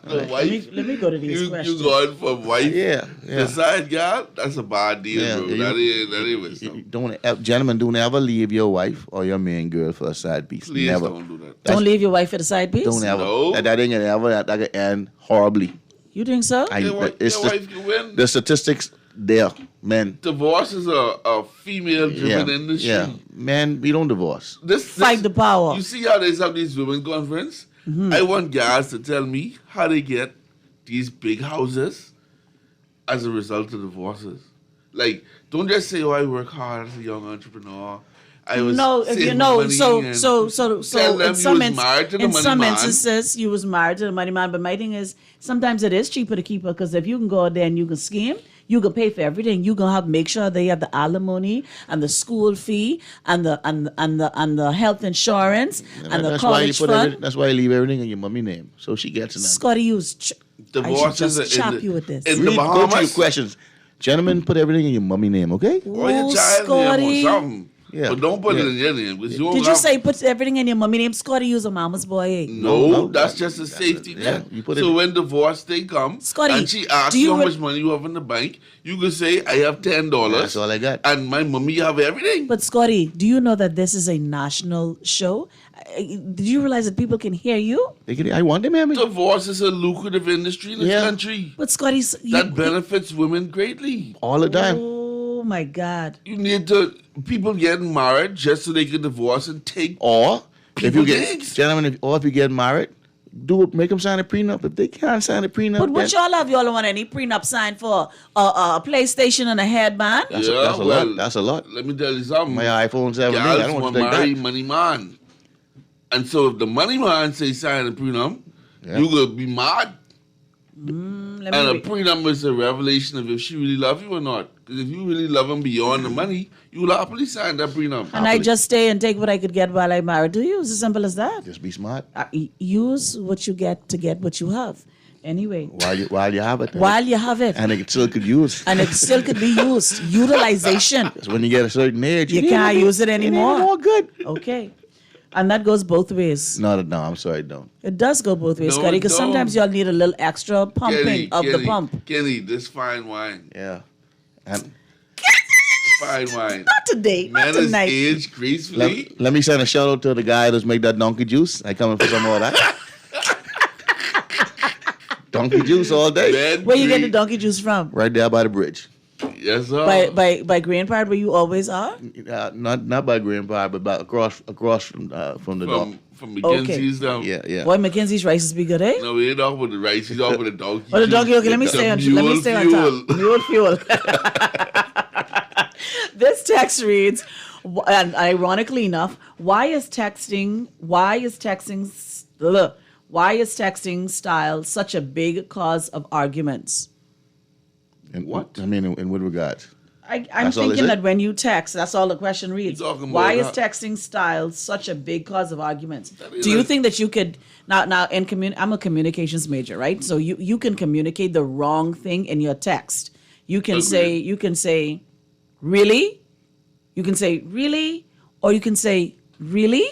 The wife, Let me go to these questions. You going from wife Yeah. to side girl? That's a bad deal, Yeah, bro. yeah, That ain't with something. Gentlemen, don't ever leave your wife or your main girl for a side piece. Please Never. don't do that. Don't leave your wife at a side piece. Don't ever. No. That ain't gonna ever. That can end horribly. You think so? Your wife can win. The statistics there, men. Divorce is a female-driven Yeah, industry. yeah. Man, we don't divorce. Fight the power. You see how they have these women conference? Mm-hmm. I want guys to tell me how they get these big houses as a result of divorces. Like, don't just say, "Oh, I work hard as a young entrepreneur." I was saving money so and in tell them you some was married to the money man. instances you was married to the money man. But my thing is, sometimes it is cheaper to keep her because if you can go out there and you can scheme, you can pay for everything. You gonna make sure they have the alimony and the school fee and the health insurance and the That's why you college put fund. that's why you leave everything in your mommy name, so she gets it. Scotty, I should Divorce just is in chop the- you with this. in the Go to Bahamas. your questions. Gentlemen, put everything in your mommy name, okay? Or your Ooh, child Scotty. name or something. Yeah. But don't put it Yeah. in your name. 'Cause don't Did you have- say put everything in your mommy name? Scotty, you's a mama's boy. Eh? No, that's just a safety yeah, net. you put So it- when divorce day come, Scotty, and she asks do you you how re- much money you have in the bank, you can say, I have $10. That's all I got. And my mommy have everything. But Scotty, do you know that this is a national show? Did you realize that people can hear you? I want them, Emmy. Divorce is a lucrative industry in this Yeah. country. But Scotty's That benefits women greatly. All the time. Oh my God! You need to, people getting married just so they can divorce and take Or if People you get things. gentlemen, if you get married, make them sign a prenup. If they can't sign a prenup, But what then y'all have? Y'all don't want any prenup signed for a PlayStation and a headband? that's, Yeah, that's a well, lot. That's a lot. Let me tell you something. My iPhone 7, I Girls don't want want to to take marry that. money man. And so if the money man say sign a prenup, Yeah. you gonna be mad. Let And me a prenup is a revelation of if she really love you or not. Because if you really love him beyond the money, you will happily sign that prenup. and I just stay and take what I could get while I'm married to you. It's as simple as that. Just be smart Use what you get to get what you have. Anyway, while you have it. while you have it, and it still could use. and it still could be used. Utilization. Because when you get a certain age, You can't use it anymore. More good. Okay. And that goes both ways. No, I'm sorry, don't. It does go both ways, No, Scotty, it because don't. sometimes y'all need a little extra pumping of the pump. Kenny, this fine wine. Yeah. And Fine wine. Not today, not Man is tonight. aged gracefully. let me send a shout out to the guy that's make that donkey juice. I coming for some more of that. Donkey juice all day. Man Where you get the graced- donkey juice from? Right there by the bridge. Yes, sir. By Grandpa, where you always are? Not by Grandpa, but by across from the dog. From McKenzie's down. Yeah. Boy, Mackenzie's rices be good, eh? No, we ain't off with the rice. He's off with the donkey. Oh, the donkey. Okay, let me stay on top. Mule fuel. This text reads, and ironically enough, why is texting style such a big cause of arguments? And what? I mean, in what regards? I'm thinking that when you text, that's all the question reads. Why is that? texting style such a big cause of arguments? Do you think that you could now I'm a communications major, right? So you can communicate the wrong thing in your text. You can say really? You can say really, or you can say really?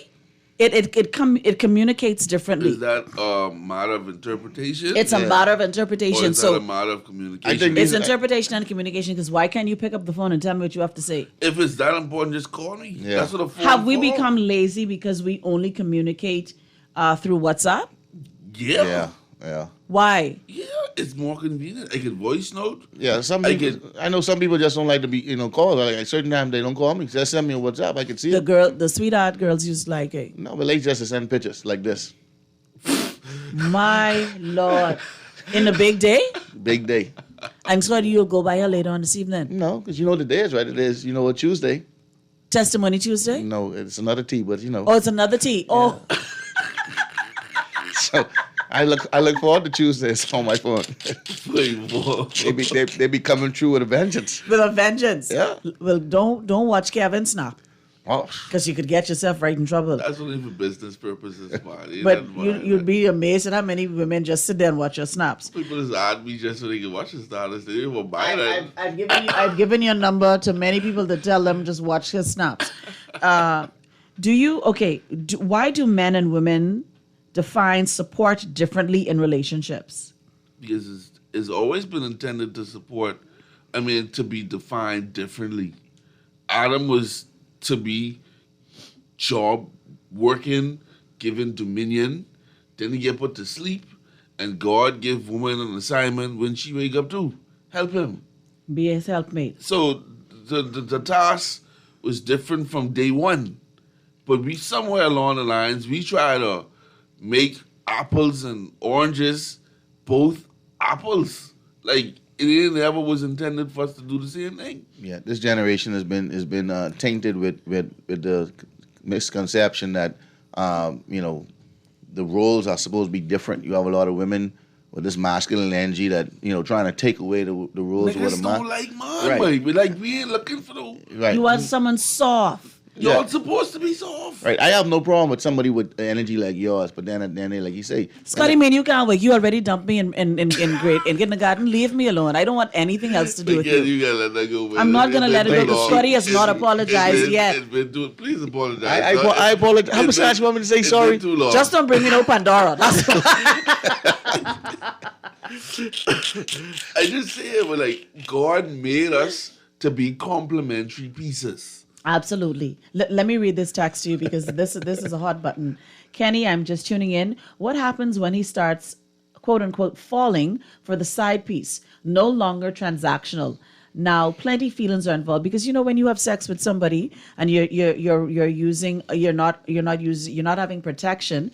It communicates differently. Is that a matter of interpretation? It's a matter of interpretation. Or is that a matter of communication? It's interpretation and communication, because why can't you pick up the phone and tell me what you have to say? If it's that important, just call me. Yeah. That's what a phone Have we for. become lazy because we only communicate through WhatsApp? Yeah. Why? Yeah, it's more convenient. I can voice note. Yeah, I know some people just don't like to be, called. Like at certain time they don't call me. Just send me a WhatsApp. I can see it. The sweetheart girls used like it. No, but they just send pictures like this. My Lord. In the big day? Big day. And so you'll go by her later on this evening? No, because you know the day is, right? It is, a Tuesday. Testimony Tuesday? No, it's another T, but Oh, it's another T. Yeah. Oh. So I look forward to Tuesdays on my phone. they be coming through with a vengeance. With a vengeance. Yeah. Well, don't watch Kevin snap. Oh. Because you could get yourself right in trouble. That's only for business purposes, man. But you'd be amazed at how many women just sit there and watch your snaps. People just add me just so they can watch the status. They didn't even buy that. I've given your number to many people to tell them just watch his snaps. Why do men and women define support differently in relationships? Because it's always been intended to be defined differently. Adam was to be job, working, given dominion. Then he get put to sleep, and God give woman an assignment when she wake up to help him. Be his helpmate. So the task was different from day one. But we somewhere along the lines, we try to make apples and oranges both apples. Like it never was intended for us to do the same thing. Yeah, this generation has been tainted with the misconception that the roles are supposed to be different. You have a lot of women with this masculine energy that trying to take away the roles of a man. Don't like mine, right. But like we ain't looking for those. Right. You want someone soft. Y'all supposed to be soft. Right. I have no problem with somebody with energy like yours, but then they, like you say, Scotty, man, you can't wait. You already dumped me in kindergarten. Leave me alone. I don't want anything else to do with you. You gotta let that go. Man. I'm not gonna let it go because Scotty has not apologized yet. Please apologize. I apologize. How much time you want me to say sorry? Too long. Just don't bring me no Pandora. That's I just say it, but like God made us to be complementary pieces. Absolutely. Let me read this text to you because this is a hot button. Kenny, I'm just tuning in. What happens when he starts, quote unquote, falling for the side piece? No longer transactional. Now, plenty feelings are involved because when you have sex with somebody and you're not having protection.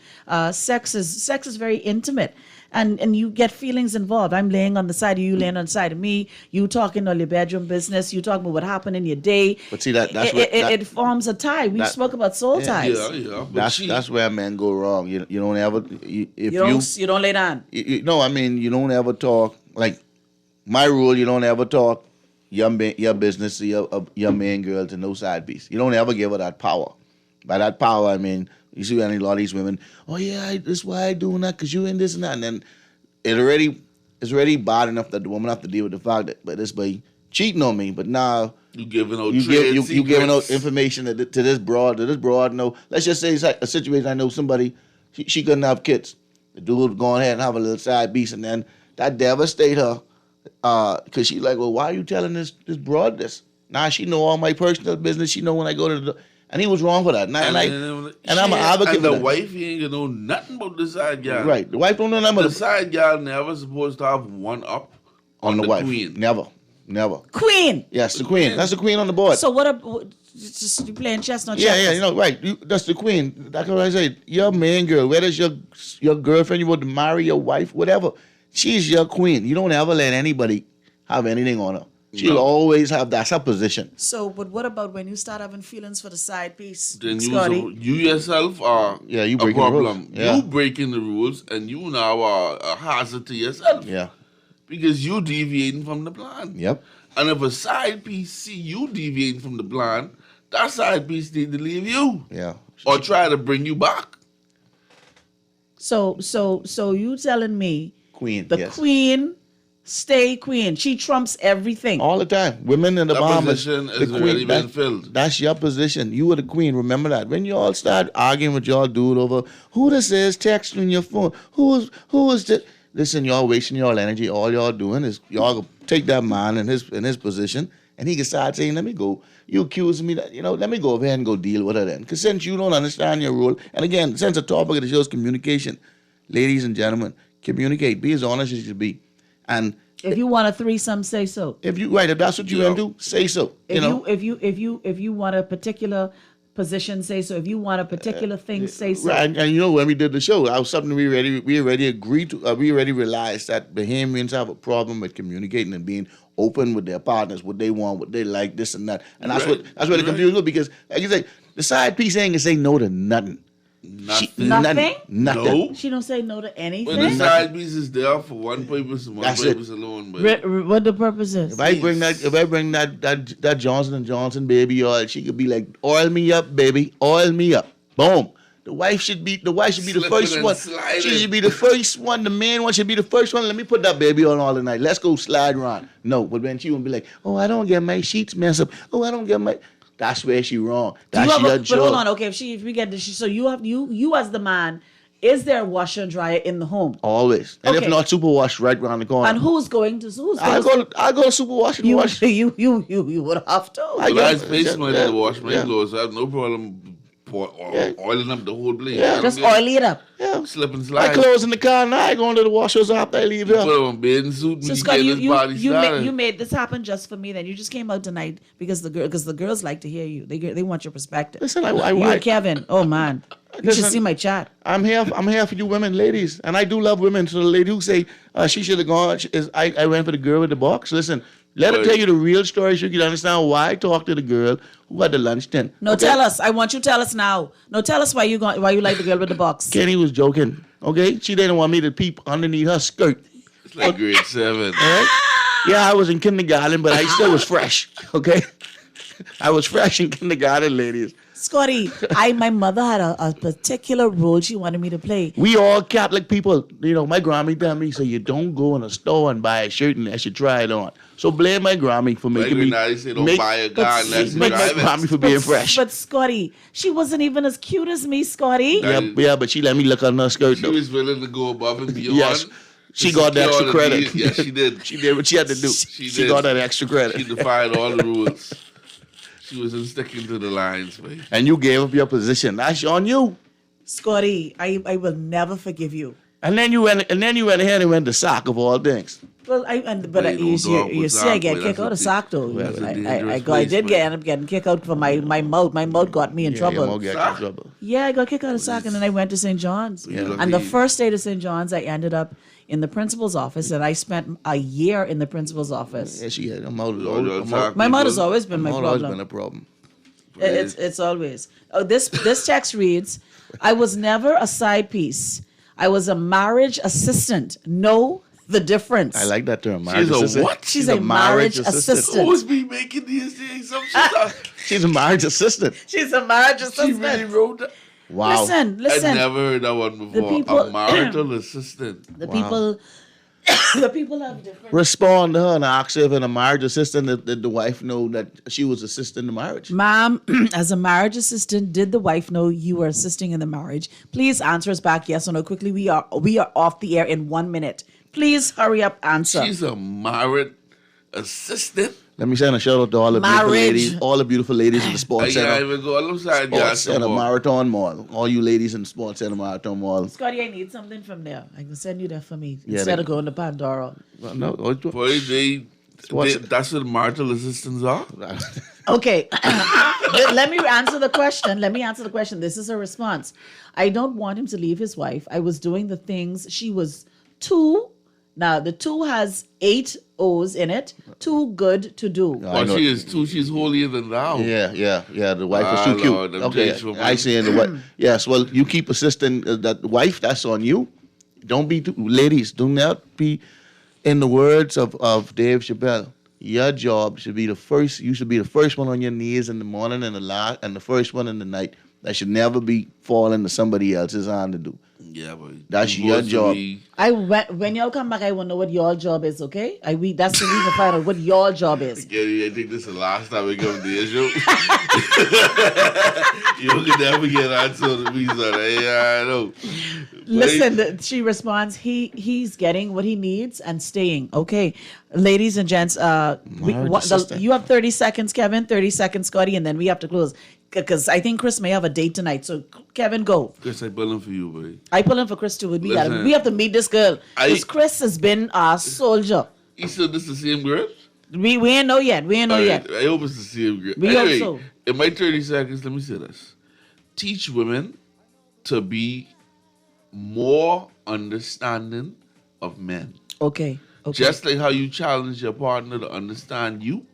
Sex is very intimate. And you get feelings involved. I'm laying on the side of you, laying on the side of me. You talking on your bedroom business. You talking about what happened in your day. But see it forms a tie. We spoke about soul ties. Yeah. That's where men go wrong. You don't ever you don't lay down. You don't ever talk like my rule. You don't ever talk your business to your main girl to no side piece. You don't ever give her that power. By that power, I mean. You see a lot of these women, oh yeah, this is why I doing that, because you in this and that. And then it's already bad enough that the woman have to deal with the fact that this boy cheating on me, but now you giving out you giving out information to this broad. No, let's just say it's like a situation. I know somebody, she couldn't have kids. The dude would go ahead and have a little side piece, and then that devastate her because she like, well, why are you telling this broad this? Now she know all my personal business. She know when I go to the. And he was wrong for that. And I'm an advocate. And the wife, he ain't gonna know nothing about the side guy. Right. The wife don't know nothing about the side guy. Never supposed to have one up on the wife. queen. Never. Never. Queen. Yes, the queen. That's the queen on the board. So just you playing chess, not Yeah, checkers? you know, right. That's the queen. That's what I say. Your main girl, whether it's your girlfriend, you want to marry your wife, whatever, she's your queen. You don't ever let anybody have anything on her. She'll always have, that's her position. So, but what about when you start having feelings for the side piece, Then Scotty? you yourself are you a breaking the rules. problem. Yeah. You breaking the rules, and you now are a hazard to yourself. Yeah. Because you deviating from the plan. Yep. And if a side piece see you deviating from the plan, that side piece need to leave you. Yeah. Or try to bring you back. So you telling me Queen. the yes. queen stay queen? She trumps everything. All the time. Women in the That Bahamas. position the is already been that- filled. That's your position. You were the queen. Remember that. When you all start arguing with y'all dude over who this is texting your phone, who is this? Listen, y'all wasting y'all energy. All y'all doing is y'all take that man in his position, and he can start saying, "Let me go. You accusing me that let me go over here and go deal with her then." Because since you don't understand your role, and again, since the topic of the show is communication, ladies and gentlemen, communicate. Be as honest as you can be, and if you want a threesome, say so. if that's what you want to do, say so. If you want a particular position, say so. If you want a particular thing, say so. Right, and when we did the show, that was something we already agreed to. We already realized that Bahamians have a problem with communicating and being open with their partners, what they want, what they like, this and that, and that's where the confusion goes. Because like you say, the side piece ain't gonna say no to nothing. Nothing. Nothing? No. She don't say no to anything. When the side piece is there for one purpose and one That's it. purpose alone. But What the purpose is? If I bring that Johnson & Johnson baby oil, she could be like, "Oil me up, baby, oil me up." Boom. The wife should be the Slipping first and one. sliding. She should be the first one. The main one should be the first one. Let me put that baby on all the night. Let's go slide around. No, but then she would be like, "Oh, I don't get my sheets messed up. Oh, I don't get my." That's where she wrong. That's your job. But hold on, okay. If we get this, so you as the man, is there a washer and dryer in the home? Always, and Okay. if not, super wash right around the corner. And who's going to? I go to super wash and wash. You would have to. I But I guess- space money yeah, to wash my yeah. clothes. I have no problem oiling up the whole place. Yeah. Just oil it up. Yeah. Slip and My slide. clothes in the car and I go into the washers after I leave here. Put on a bathing suit So and Scott, get this body started. you made this happen just for me. Then you just came out tonight because the girls like to hear you. They want your perspective. Listen, you and Kevin. Oh man, you should Listen, see my chat. I'm here for you women, ladies, and I do love women. So the lady who say she should have gone, I went for the girl with the box. Listen, let her Right. tell you the real story so you can understand why I talked to the girl who had the lunch tent. No, Okay? tell us. I want you to tell us now. No, tell us why you like the girl with the box. Kenny was joking. Okay, she didn't want me to peep underneath her skirt. It's like grade 7. All right? Yeah, I was in kindergarten, but I still was fresh. Okay, I was fresh in kindergarten, ladies. Scotty, my mother had a particular role she wanted me to play. We all Catholic people. My Grammy tell me, so you don't go in a store and buy a shirt unless you try it on. So blame my Grammy for making me. They say don't buy a car unless you make my drive it. Grammy for being fresh. But Scotty, she wasn't even as cute as me, Scotty. Yeah, but she let me look on her skirt She though. was willing to go above and beyond. Yes. She to got the extra secure credit. need. Yes, she did. She did what she had to do. She She did. got that extra credit. She defied all the rules. She wasn't sticking to the lines, man. And you gave up your position. That's on you. Scotty, I will never forgive you. And then you went ahead and went to sock of all things. Well, you see, I get kicked out of sock though. That's a I dangerous did place, end up getting kicked out for my mouth. My mouth got me in trouble. Your mouth got you in trouble. Yeah, I got kicked out of sock, and then I went to St. John's. Yeah. And the first day to St. John's, I ended up in the principal's office, and I spent a year in the principal's office. Yeah, she had her mouth. My mouth has always been my Mouth always problem. been a problem. It's always. Oh, this text reads, I was never a side piece. I was a marriage assistant. Know the difference. I like that term. She's a assistant. what? She's a marriage assistant. Who's be making these things up? She's a marriage assistant. She's a marriage She assistant. really wrote that. Wow. Listen. I never heard that one before. people- A marital assistant. The people have different. Respond to her and ask her if in a marriage assistant that the wife know that she was assisting the marriage. Ma'am, as a marriage assistant, did the wife know you were assisting in the marriage? Please answer us back yes or no quickly. We are off the air in 1 minute. Please hurry up, answer. She's a married assistant. Let me send a shout out to all the beautiful Marriage. ladies, all the beautiful ladies in the I sports can't center. even go alongside you. Sports Center Marathon Mall. All you ladies in the Sports Center Marathon Mall. Scotty, I need something from there. I can send you that for me Yeah, instead they- of going to Pandora. No, Boy, they That's what marital assistants are? Okay, let me answer the question. This is her response. I don't want him to leave his wife. I was doing the things. She was 2. Now, the 2 has 8 O's in it. Too good to do. But she is 2. She's holier than thou. Yeah. The wife is too cute. Lord, Okay, I see. The wife. Yes, well, you keep assisting that wife. That's on you. Don't be ladies. Do not be. In the words of Dave Chappelle, your job should be the first. You should be the first one on your knees in the morning and the first one in the night. That should never be falling to somebody else's hand to do. Yeah, but that's your job. When y'all come back, I want to know what your job is. Okay, that's the reason to find out what your job is. Yeah, I think this is the last time we come to the show. You can never get answer to me, son. I know. Listen, she responds. He's getting what he needs and staying. Okay, ladies and gents. You have 30 seconds, Kevin. 30 seconds, Scotty, and then we have to close. Because I think Chris may have a date tonight. So, Kevin, go. Chris, I pull in for you, buddy. I pull in for Chris, too. We have to meet this girl. Because Chris has been our soldier. You said this is the same girl? We ain't know yet. I hope it's the same girl. We hope so. In my 30 seconds, let me say this. Teach women to be more understanding of men. Okay. Just like how you challenge your partner to understand you,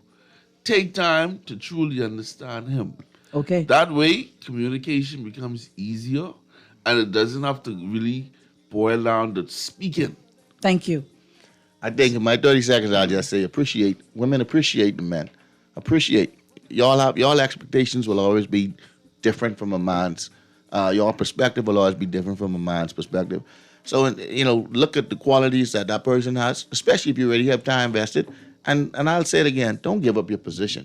take time to truly understand him. Okay. That way, communication becomes easier, and it doesn't have to really boil down to speaking. Thank you. I think in my 30 seconds, I'll just say women appreciate the men. Appreciate. Y'all expectations will always be different from a man's. Your perspective will always be different from a man's perspective. So, look at the qualities that person has, especially if you already have time invested. And I'll say it again, don't give up your position.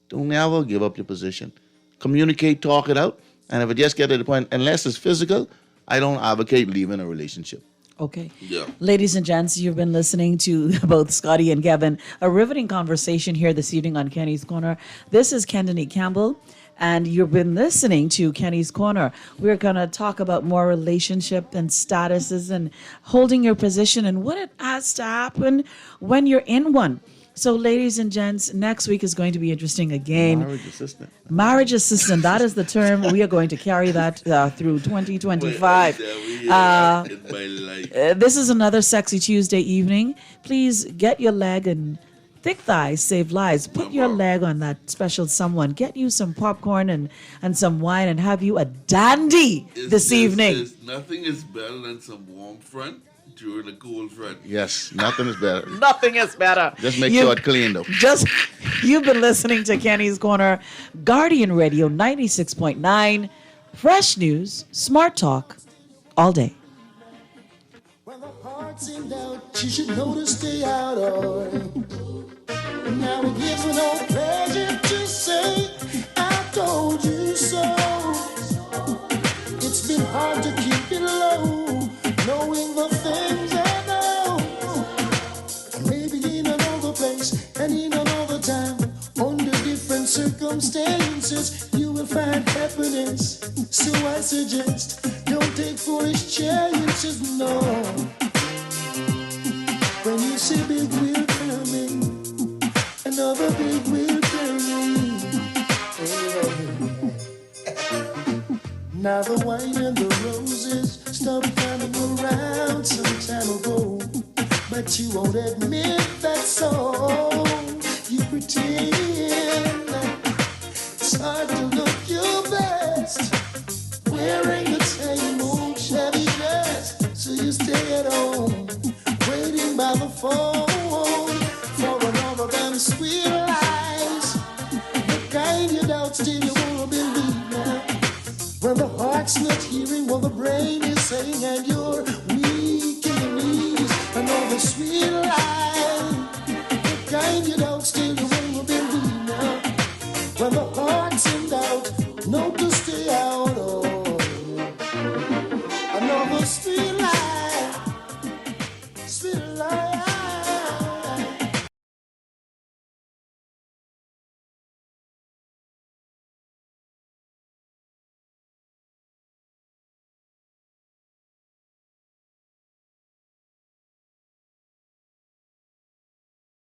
Don't ever give up your position. Communicate, talk it out. And if it just gets to the point, unless it's physical, I don't advocate leaving a relationship. Okay. Yeah. Ladies and gents, you've been listening to both Scotty and Kevin. A riveting conversation here this evening on Kenny's Corner. This is Kendenique Campbell, and you've been listening to Kenny's Corner. We're going to talk about more relationship and statuses and holding your position and what it has to happen when you're in one. So, ladies and gents, next week is going to be interesting again. Marriage assistant, that is the term. We are going to carry that through 2025. This is another Sexy Tuesday evening. Please get your leg and thick thighs save lives. Put your leg on that special someone. Get you some popcorn and some wine and have you a dandy this evening. Nothing is better than some warm front during a cold front. Yes, nothing is better. Nothing is better. Just make sure it's clean, though. You've been listening to Kenny's Corner, Guardian Radio 96.9, fresh news, smart talk, all day. When the heart's in doubt, she should know to stay out of it. Now it gives me no pleasure to say, I told you so. It's been hard to keep it low, knowing the things I know. Maybe in another place and in another time, under different circumstances, you will find happiness. So I suggest, don't take foolish chances, no. When you see big wheel coming, another big wheel coming. Now the wine and the roses stopped coming around some time ago, but you won't admit that's so. You pretend it's hard to look your best, wearing the same old shabby dress. So you stay at home, waiting by the phone for another damn sweet lies. The kind you doubt still you won't believe now. When the heart's not hearing what the brain is saying and you're